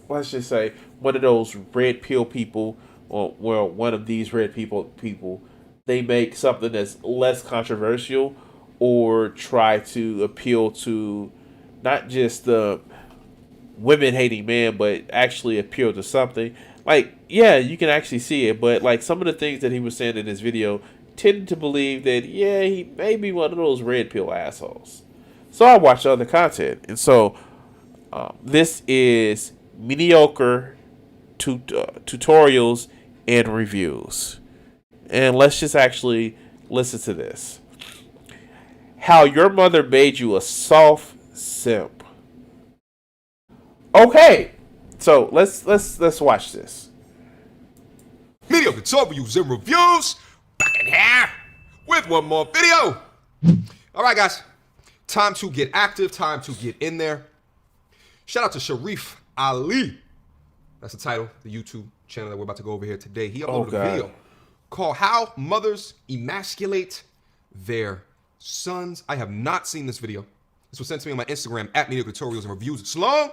let's just say, one of those red pill people, or well, one of these red people, they make something that's less controversial or try to appeal to not just the women hating man, but actually appeal to something. Like, yeah, you can actually see it, but like some of the things that he was saying in his video tended to believe that, yeah, he may be one of those red pill assholes. So I watched other content, and so this is mediocre tutorials and reviews. And let's just actually listen to this. How your mother made you a soft simp. Okay, so let's watch this. Mediocre tutorials and reviews back in here with one more video. All right, guys, time to get active, time to get in there. Shout out to Sharif Ali. That's the title, the YouTube channel that we're about to go over here today. He uploaded a video called How Mothers Emasculate Their Sons. I have not seen this video. This was sent to me on my Instagram at Mediocre Tutorials and Reviews. It's long,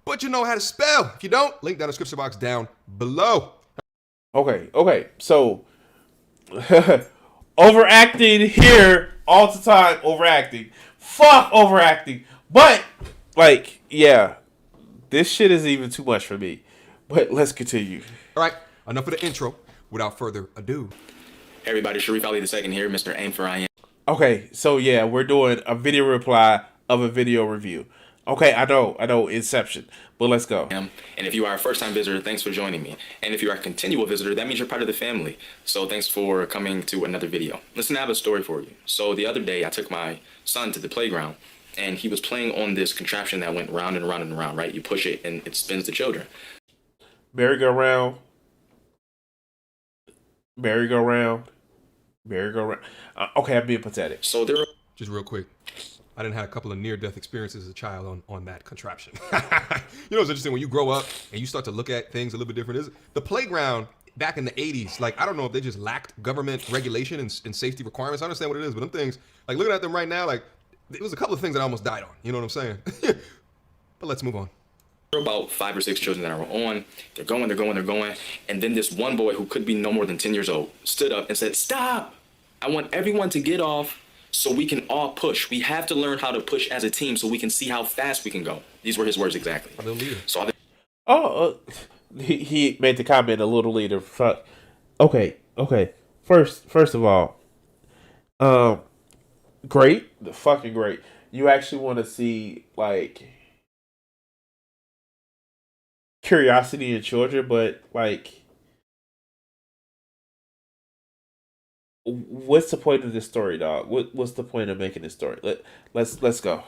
but you know how to spell. If you don't, link down in the description box down below. Okay. So, overacting here all the time. Overacting. Fuck overacting. But, like, yeah, this shit is even too much for me. But let's continue. All right, enough of the intro. Without further ado. Hey everybody, Sharif Ali II here, Mr. Aim for I Am. Okay, so yeah, we're doing a video reply of a video review. Okay, I know, Inception, but let's go. And if you are a first-time visitor, thanks for joining me. And if you are a continual visitor, that means you're part of the family. So thanks for coming to another video. Listen, I have a story for you. So the other day, I took my son to the playground, and he was playing on this contraption that went round and round and round, right? You push it, and it spins the children. Merry-go-round. Okay, I'm being pathetic. So there. Just real quick, I didn't have a couple of near-death experiences as a child on that contraption. You know, it's interesting when you grow up and you start to look at things a little bit different. Is the playground back in the 80s? Like, I don't know if they just lacked government regulation and safety requirements. I understand what it is, but them things, like looking at them right now, like it was a couple of things that I almost died on. You know what I'm saying? But let's move on. There were about 5 or 6 children that were on. They're going. And then this one boy who could be no more than 10 years old stood up and said, "Stop! I want everyone to get off so we can all push. We have to learn how to push as a team so we can see how fast we can go." These were his words exactly. So he made the comment a little later. Okay. First of all, great, fucking great. You actually want to see like curiosity in children, but like, what's the point of this story, dog? What's the point of making this story? Let's go.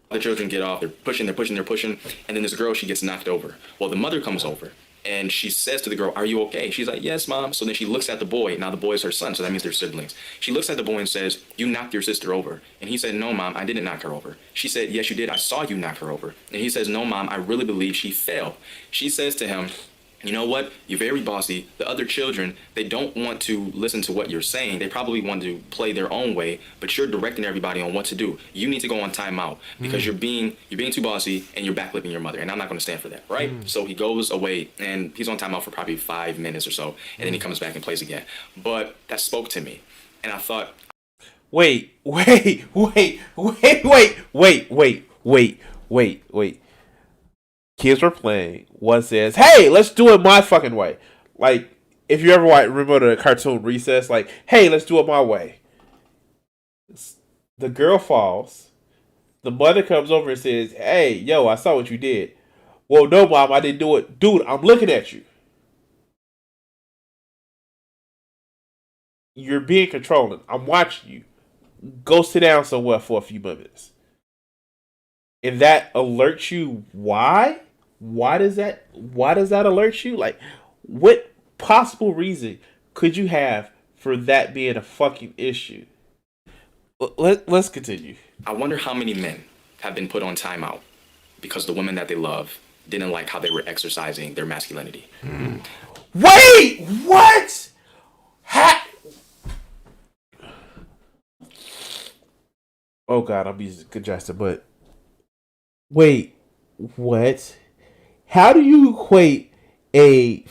The children get off. They're pushing, and then this girl, she gets knocked over. Well, the mother comes over, And she says to the girl, "Are you okay?" She's like, "Yes, mom." So then she looks at the boy. Now the boy is her son, so that means they're siblings. She looks at the boy and says, "You knocked your sister over." And he said, "No, mom, I didn't knock her over." She said, "Yes, you did. I saw you knock her over." And he says, "No, mom, I really believe she fell." She says to him, "You know what? You're very bossy. The other children, they don't want to listen to what you're saying. They probably want to play their own way, but you're directing everybody on what to do. You need to go on timeout because you're being too bossy and you're backlipping your mother, and I'm not going to stand for that, right?" So he goes away and he's on timeout for probably 5 minutes or so, and then he comes back and plays again. But that spoke to me, and I thought, Wait. Kids were playing. One says, "Hey, let's do it my fucking way." Like, if you ever remember the cartoon Recess, like, "Hey, let's do it my way." The girl falls. The mother comes over and says, "Hey, yo, I saw what you did." "Well, no, mom, I didn't do it." "Dude, I'm looking at you. You're being controlling. I'm watching you. Go sit down somewhere for a few minutes." And that alerts you. Why? Why does that alert you? Like, what possible reason could you have for that being a fucking issue? Let's continue. I wonder how many men have been put on timeout because the women that they love didn't like how they were exercising their masculinity. Wait, what? Oh God, I'm being congested, but wait, what? How do you equate an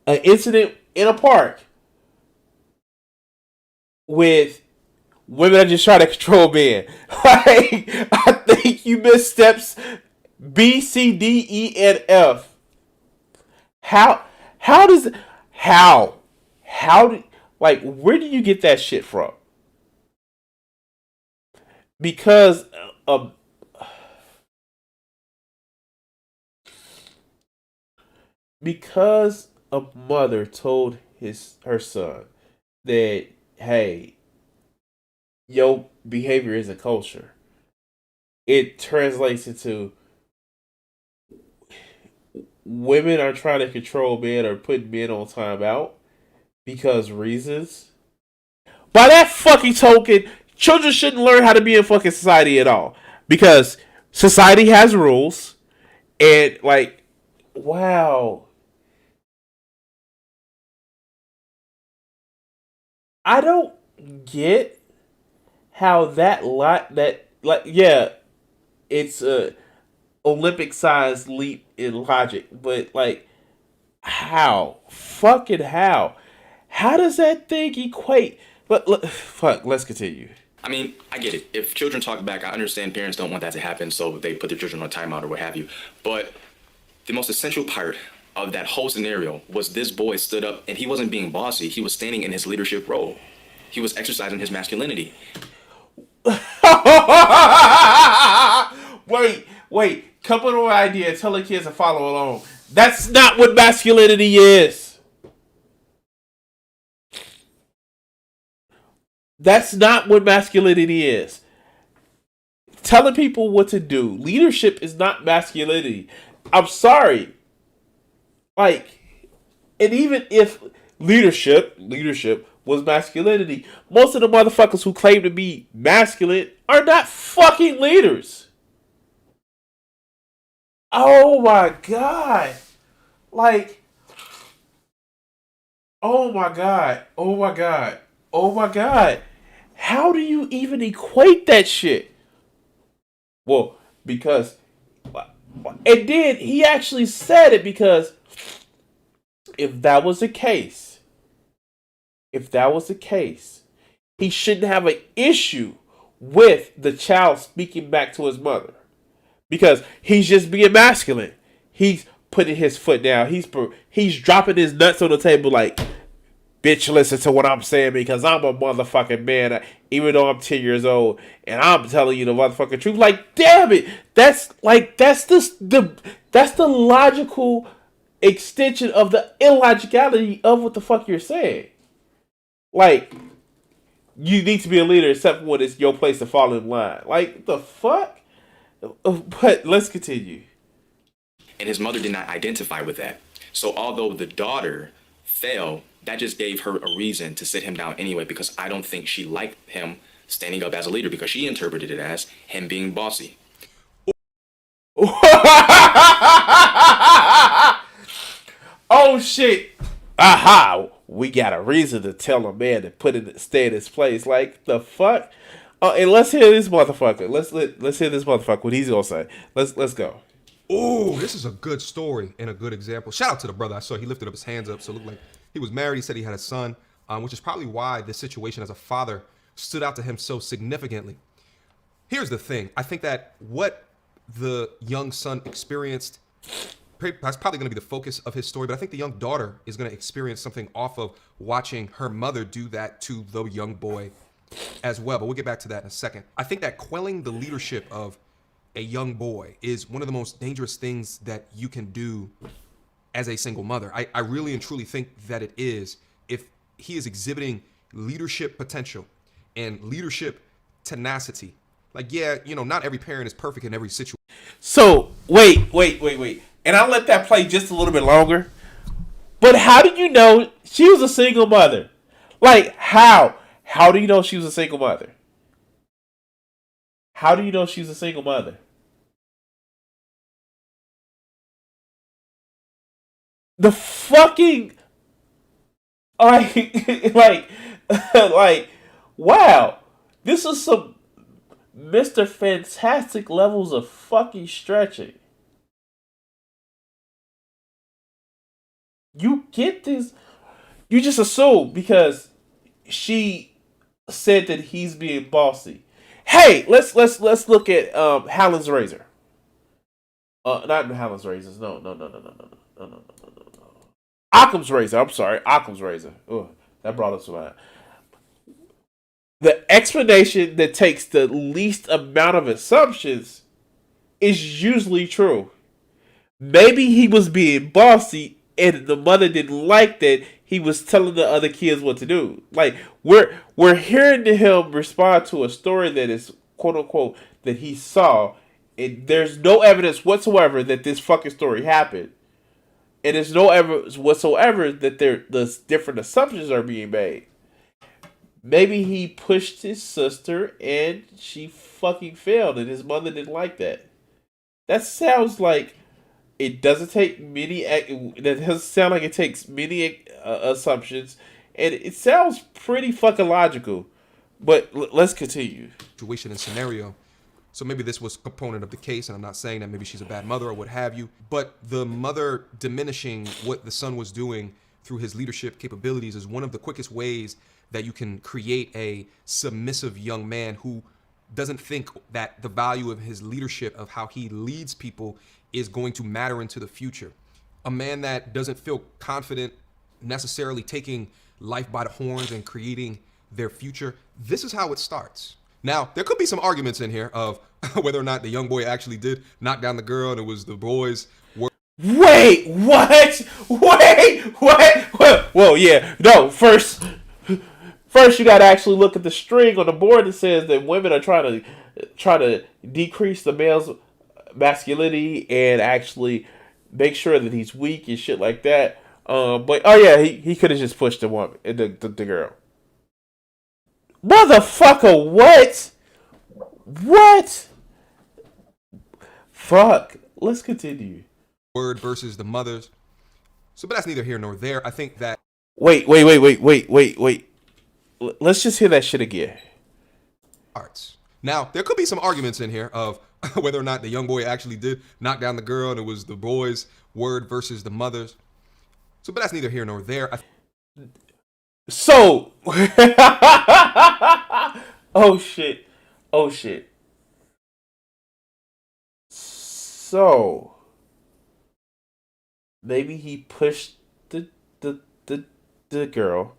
incident in a park with women that just try to control men? Like, I think you missed steps B, C, D, E, and F. How do, like, where do you get that shit from? Because a mother told her son that, "Hey, your behavior isn't culture," it translates into women are trying to control men or put men on timeout because reasons. By that fucking token, children shouldn't learn how to be in fucking society at all. Because society has rules. And, like, wow. I don't get how it's a Olympic-sized leap in logic. But, like, how? Fucking how? How does that thing equate? Fuck, let's continue. I mean, I get it. If children talk back, I understand parents don't want that to happen, so they put their children on timeout or what have you. But the most essential part of that whole scenario was this boy stood up and he wasn't being bossy. He was standing in his leadership role. He was exercising his masculinity. Wait. Come up with an idea. Tell the kids to follow along. That's not what masculinity is. That's not what masculinity is. Telling people what to do. Leadership is not masculinity. I'm sorry. Like, and even if leadership was masculinity, most of the motherfuckers who claim to be masculine are not fucking leaders. Oh my God. Like, oh my God. How do you even equate that shit? Well, because, and then he actually said it, because if that was the case, he shouldn't have an issue with the child speaking back to his mother, because he's just being masculine. He's putting his foot down. He's dropping his nuts on the table like, "Bitch, listen to what I'm saying, because I'm a motherfucking man, even though I'm 10 years old, and I'm telling you the motherfucking truth." Like, damn it. That's the logical extension of the illogicality of what the fuck you're saying. Like, you need to be a leader except when it's your place to fall in line. Like, the fuck? But let's continue. And his mother did not identify with that. So although the daughter fell, that just gave her a reason to sit him down anyway, because I don't think she liked him standing up as a leader, because she interpreted it as him being bossy. Oh shit! Aha! We got a reason to tell a man to stay in his place. Like the fuck? And let's hear this motherfucker. Let's hear this motherfucker. What he's gonna say? Let's go. Oh, this is a good story and a good example. Shout out to the brother. I saw he lifted up his hands up, so it looked like he was married. He said he had a son, which is probably why this situation as a father stood out to him so significantly. Here's the thing. I think that what the young son experienced, that's probably going to be the focus of his story, but I think the young daughter is going to experience something off of watching her mother do that to the young boy as well. But we'll get back to that in a second. I think that quelling the leadership of a young boy is one of the most dangerous things that you can do as a single mother. I really and truly think that it is. If he is exhibiting leadership potential and leadership tenacity, like, yeah, you know, not every parent is perfect in every situation. So, wait. And I'll let that play just a little bit longer. But how do you know she was a single mother? Like, how? How do you know she was a single mother? How do you know she's a single mother? The fucking like wow. This is some Mr. Fantastic levels of fucking stretching. You get this? You just assume because she said that he's being bossy. Hey, let's look at Hallen's Razor. Not Hallen's Razors. No. Occam's Razor. I'm sorry, Occam's Razor. Oh, that brought us to mind. The explanation that takes the least amount of assumptions is usually true. Maybe he was being bossy and the mother didn't like that he was telling the other kids what to do. Like, we're hearing him respond to a story that is, quote unquote, that he saw. And there's no evidence whatsoever that this fucking story happened. And there's no evidence whatsoever that the different assumptions are being made. Maybe he pushed his sister and she fucking failed and his mother didn't like that. That sounds like it doesn't take many. That doesn't sound like it takes many assumptions, and it sounds pretty fucking logical. But let's continue. Situation and scenario. So maybe this was a component of the case, and I'm not saying that maybe she's a bad mother or what have you, but the mother diminishing what the son was doing through his leadership capabilities is one of the quickest ways that you can create a submissive young man who doesn't think that the value of his leadership, of how he leads people, is going to matter into the future. A man that doesn't feel confident necessarily taking life by the horns and creating their future. This is how it starts. Now, there could be some arguments in here of whether or not the young boy actually did knock down the girl and it was the boys. Wait, what? Wait, what? Well, yeah, no, first you gotta actually look at the string on the board that says that women are trying to decrease the male's masculinity and actually make sure that he's weak and shit like that. But oh yeah, he could have just pushed the woman, the girl. Motherfucker, what? What? Fuck. Let's continue. Word versus the mothers. So, but that's neither here nor there. I think that. Wait. Let's just hear that shit again. Arts. Now, there could be some arguments in here of whether or not the young boy actually did knock down the girl and it was the boys' word versus the mothers. So, but that's neither here nor there. So, oh shit. So, maybe he pushed the girl,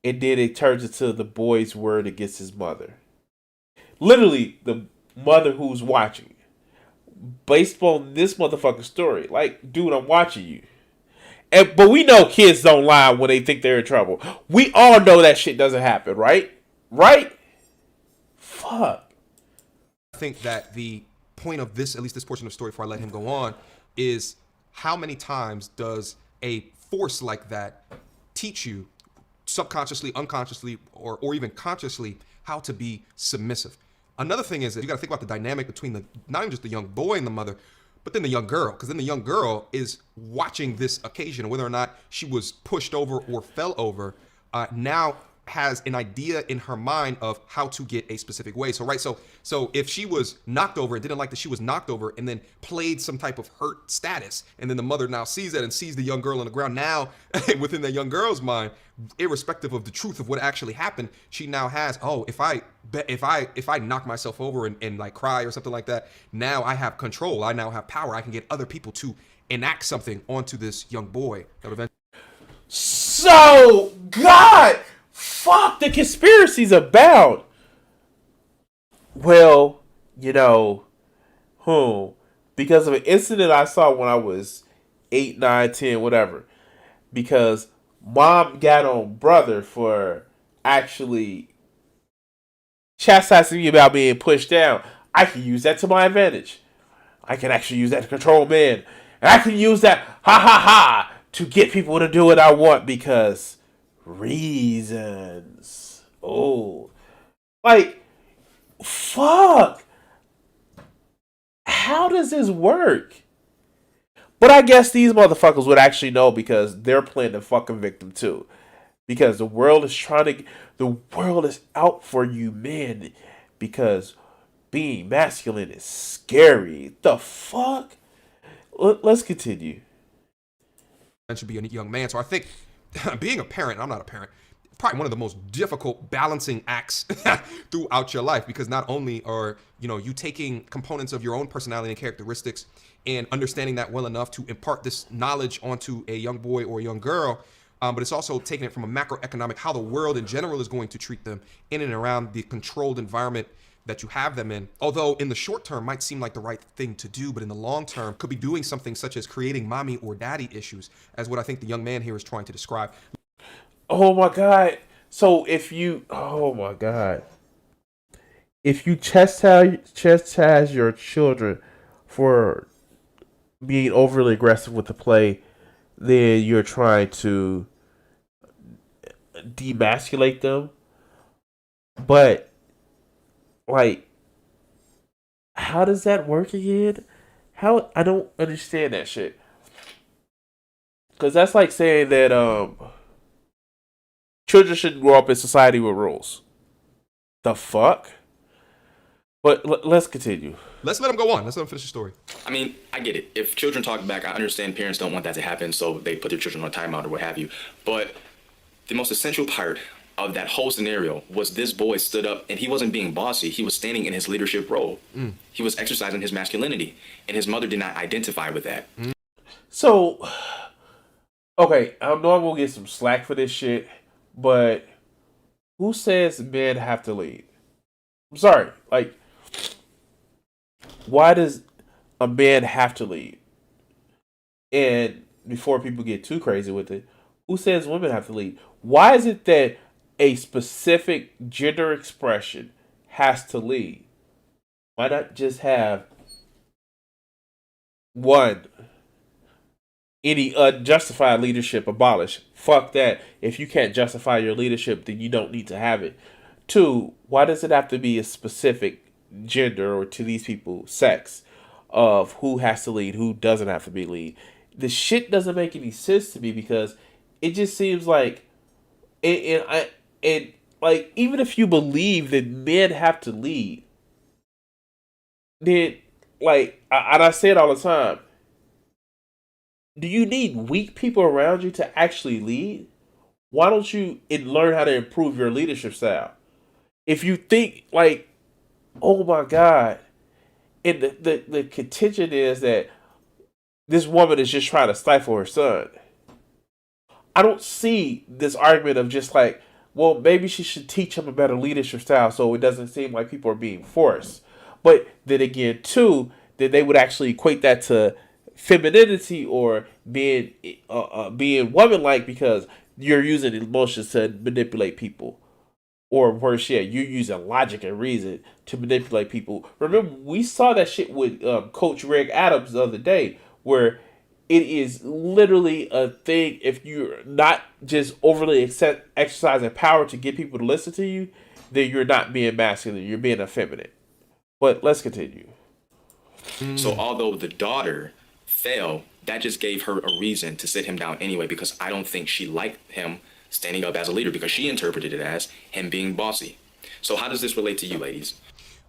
and then it turns into the boy's word against his mother. Literally, the mother who's watching. Based on this motherfucking story. Like, dude, I'm watching you. But we know kids don't lie when they think they're in trouble. We all know that shit doesn't happen, right? Right? Fuck. I think that the point of this, at least this portion of the story before I let him go on, is how many times does a force like that teach you subconsciously, unconsciously, or even consciously how to be submissive. Another thing is that you got to think about the dynamic between not even just the young boy and the mother, but then the young girl, because then the young girl is watching this occasion, whether or not she was pushed over or fell over, now has an idea in her mind of how to get a specific way. So if she was knocked over and didn't like that she was knocked over and then played some type of hurt status, and then the mother now sees that and sees the young girl on the ground, now within the young girl's mind, irrespective of the truth of what actually happened, she now has, oh, if I knock myself over and like cry or something like that, now I have control. I now have power. I can get other people to enact something onto this young boy that eventually. So, God, fuck, the conspiracies abound. Well, because of an incident I saw when I was 8, 9, 10, whatever. Because mom got on brother for actually chastising me about being pushed down. I can use that to my advantage. I can actually use that to control men. And I can use that, to get people to do what I want because reasons. Oh. Like, fuck. How does this work? But I guess these motherfuckers would actually know because they're playing the fucking victim too. Because the world is out for you men. Because being masculine is scary. The fuck? Let's continue. Should be a young man. So I think being a parent, I'm not a parent, probably one of the most difficult balancing acts throughout your life, because not only are you taking components of your own personality and characteristics and understanding that well enough to impart this knowledge onto a young boy or a young girl, but it's also taking it from a macroeconomic, how the world in general is going to treat them in and around the controlled environment that you have them in. Although in the short term might seem like the right thing to do, but in the long term could be doing something such as creating mommy or daddy issues, as what I think the young man here is trying to describe. Oh my God. So if you chastise your children for being overly aggressive with the play, then you're trying to demasculate them. But like, how does that work again? I don't understand that shit. Because that's like saying that children shouldn't grow up in society with rules. The fuck? But let's continue. Let's let him go on. Let's let him finish the story. I mean, I get it. If children talk back, I understand parents don't want that to happen, so they put their children on timeout or what have you. But the most essential part of that whole scenario was this boy stood up, and he wasn't being bossy. He was standing in his leadership role. He was exercising his masculinity, and his mother did not identify with that. So, okay, I know I'm going to get some slack for this shit, but who says men have to lead? I'm sorry, like, why does a man have to lead? And before people get too crazy with it, who says women have to lead? Why is it that a specific gender expression has to lead? Why not just have one? Any unjustified leadership abolished. Fuck that. If you can't justify your leadership, then you don't need to have it. 2, why does it have to be a specific gender, or to these people, sex, of who has to lead, who doesn't have to be lead? The shit doesn't make any sense to me, because it just seems like, like, even if you believe that men have to lead, then, like, and I say it all the time, do you need weak people around you to actually lead? Why don't you learn how to improve your leadership style? If you think, like, oh my God, and the contention is that this woman is just trying to stifle her son. I don't see this argument of just like, well, maybe she should teach him a better leadership style so it doesn't seem like people are being forced. But then again, too, then they would actually equate that to femininity or being woman-like, because you're using emotions to manipulate people. Or worse yet, you're using logic and reason to manipulate people. Remember, we saw that shit with Coach Greg Adams the other day, where it is literally a thing. If you're not just overly exercising power to get people to listen to you, then you're not being masculine. You're being effeminate. But let's continue. So although the daughter fell, that just gave her a reason to sit him down anyway, because I don't think she liked him standing up as a leader, because she interpreted it as him being bossy. So how does this relate to you, ladies?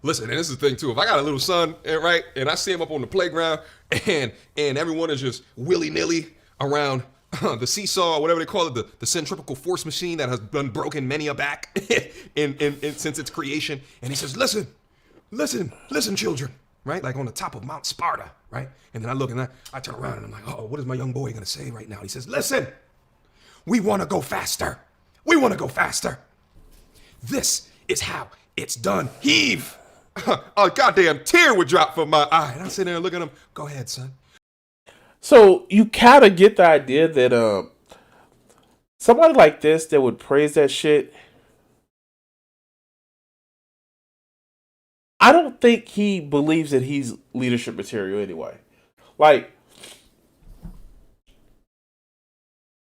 Listen, and this is the thing too. If I got a little son, right, and I see him up on the playground, and everyone is just willy-nilly around the seesaw, or whatever they call it, the centrifugal force machine that has been broken many a back since its creation, and he says, listen, children, right, like on the top of Mount Sparta, right, and then I look and I turn around and I'm like, oh, what is my young boy gonna say right now? And he says, listen, we want to go faster. We want to go faster. This is how it's done. Heave. A goddamn tear would drop from my eye. And I sit there and look at him. Go ahead, son. So you kind of get the idea that somebody like this that would praise that shit, I don't think he believes that he's leadership material anyway. Like,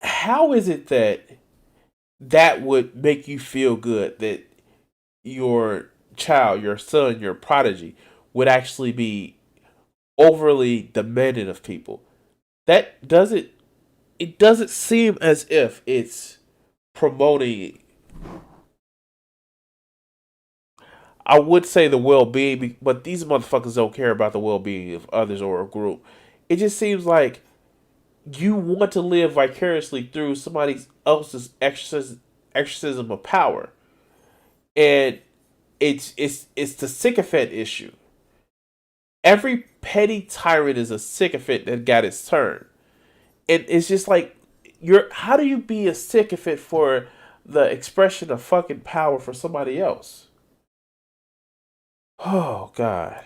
how is it that would make you feel good that your child, your son, your prodigy would actually be overly demanding of people? It doesn't seem as if it's promoting, I would say, the well-being, but these motherfuckers don't care about the well-being of others or a group. It just seems like you want to live vicariously through somebody else's exorcism of power. And it's the sycophant issue. Every petty tyrant is a sycophant that got its turn. And it's just like, how do you be a sycophant for the expression of fucking power for somebody else? Oh, God.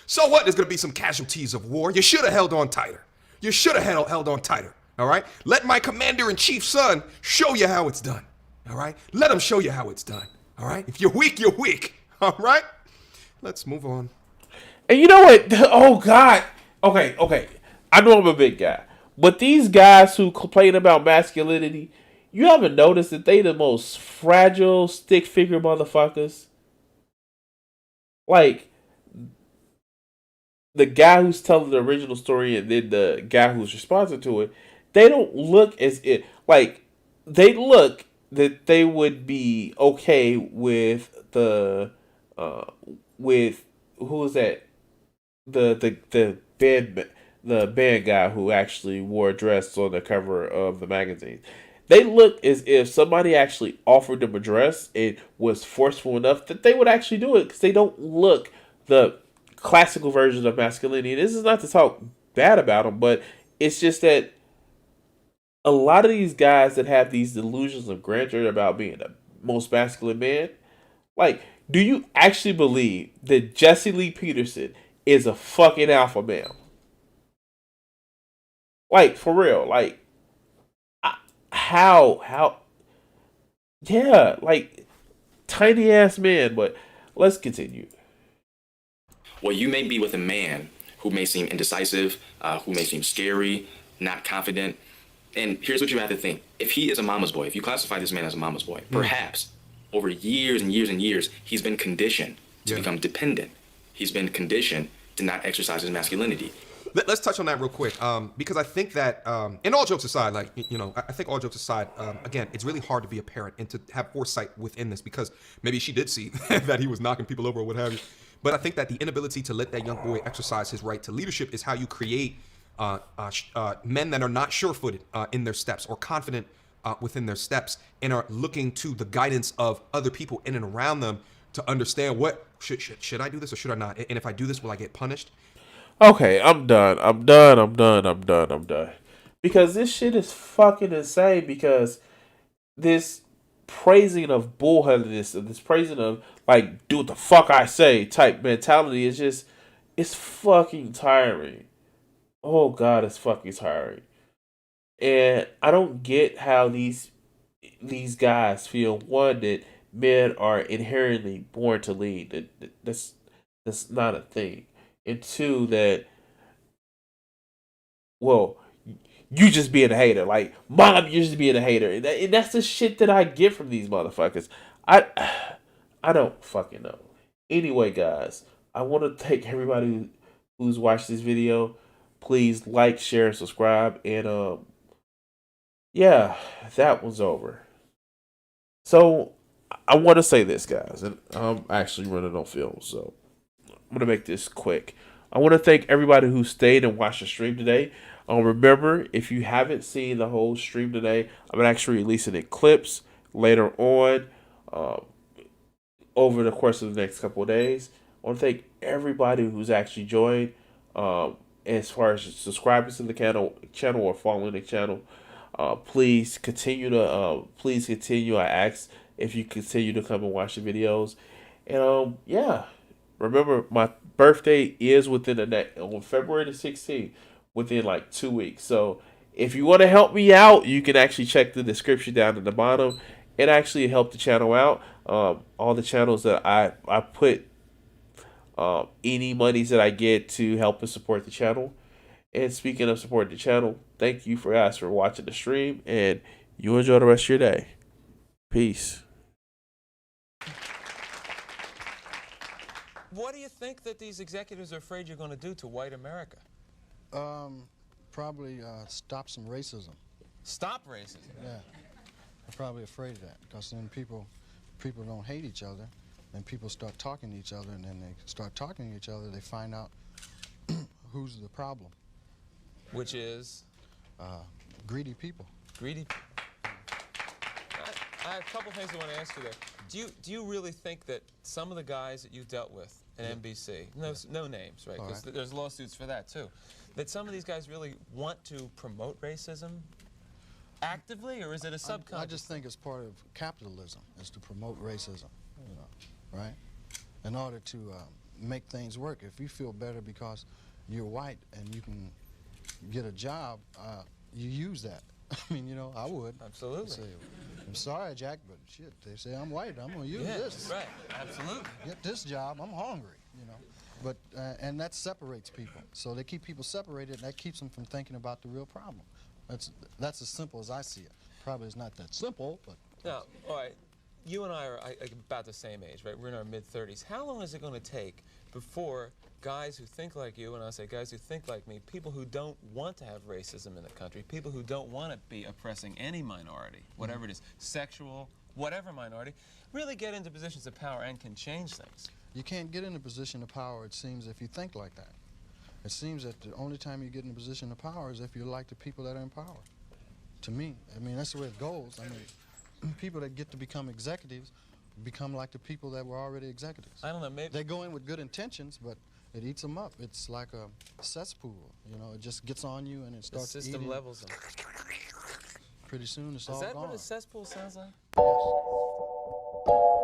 So what? There's going to be some casualties of war. You should have held on tighter. You should have held on tighter. All right? Let my commander-in-chief's son show you how it's done. All right? Let him show you how it's done. All right? If you're weak, you're weak. All right? Let's move on. And you know what? Oh, God. Okay. I know I'm a big guy. But these guys who complain about masculinity, you haven't noticed that they the most fragile stick figure motherfuckers? Like, the guy who's telling the original story and then the guy who's responding to it, they don't look as if, like, they look that they would be okay with with, who was that? The band guy who actually wore a dress on the cover of the magazine. They look as if somebody actually offered them a dress and was forceful enough that they would actually do it, because they don't look the classical version of masculinity. And this is not to talk bad about them, but it's just that a lot of these guys that have these delusions of grandeur about being the most masculine man, like, do you actually believe that Jesse Lee Peterson is a fucking alpha male? Like, for real, like, how, yeah, like, tiny ass man. But let's continue. Well, you may be with a man who may seem indecisive, who may seem scary, not confident. And here's what you have to think. If he is a mama's boy, if you classify this man as a mama's boy, perhaps over years and years and years, he's been conditioned to become dependent. He's been conditioned to not exercise his masculinity. Let's touch on that real quick, because I think that, and all jokes aside, like, you know, I think all jokes aside, again, it's really hard to be a parent and to have foresight within this, because maybe she did see that he was knocking people over or what have you. But I think that the inability to let that young boy exercise his right to leadership is how you create men that are not sure-footed in their steps or confident within their steps and are looking to the guidance of other people in and around them to understand what, should I do this or should I not? And if I do this, will I get punished? Okay, I'm done. Because this shit is fucking insane, because this praising of bullheadedness and this praising of, like, do what the fuck I say type mentality is just, it's fucking tiring. Oh, God, it's fucking tiring. And I don't get how these guys feel, one, that men are inherently born to lead. That's not a thing. And two, that well, you just being a hater. Like, mom, you're just being a hater. And that's the shit that I get from these motherfuckers. I don't fucking know. Anyway, guys, I want to thank everybody who's watched this video. Please like, share, and subscribe. And yeah, that one's over. So I want to say this, guys, and I'm actually running on film, so I'm gonna make this quick. I want to thank everybody who stayed and watched the stream today. Remember, if you haven't seen the whole stream today, I'm actually releasing it clips later on over the course of the next couple of days. I want to thank everybody who's actually joined. As far as subscribing to the channel or following the channel, please continue. I ask if you continue to come and watch the videos. And yeah, remember my birthday is within on February the 16th, within like 2 weeks. So if you want to help me out, you can actually check the description down at the bottom. It actually helped the channel out. All the channels that I put any monies that I get to help and support the channel. And speaking of supporting the channel, thank you guys for watching the stream, and you enjoy the rest of your day. Peace. What do you think that these executives are afraid you're going to do to white America? Probably stop some racism. Stop racism? Yeah. I'm probably afraid of that, because then people don't hate each other, and people start talking to each other, and then they start talking to each other, they find out who's the problem. Which is? Greedy people. Greedy. I have a couple things I want to ask you there. Do you really think that some of the guys that you dealt with at NBC, no names, right? Because there's lawsuits for that too, that some of these guys really want to promote racism actively, or is it a subconscious? I just think it's part of capitalism, is to promote racism, you know, right? In order to make things work. If you feel better because you're white and you can get a job, you use that. I mean, you know, I would. Absolutely. Say, I'm sorry, Jack, but shit, they say I'm white, I'm going to use this. Right, absolutely. Get this job, I'm hungry, you know. But, and that separates people. So they keep people separated, and that keeps them from thinking about the real problem. That's as simple as I see it. Probably it's not that simple, but... Now, all right, you and I are about the same age, right? We're in our mid-30s. How long is it going to take before guys who think like you, and I say guys who think like me, people who don't want to have racism in the country, people who don't want to be oppressing any minority, whatever it is, sexual, whatever minority, really get into positions of power and can change things? You can't get in a position of power, it seems, if you think like that. It seems that the only time you get in a position of power is if you're like the people that are in power. To me, I mean, that's the way it goes. I mean, people that get to become executives become like the people that were already executives. I don't know, maybe... They go in with good intentions, but it eats them up. It's like a cesspool, you know, it just gets on you and it starts the system eating. levels them. Pretty soon it's all gone. Is that what a cesspool sounds like? Yes.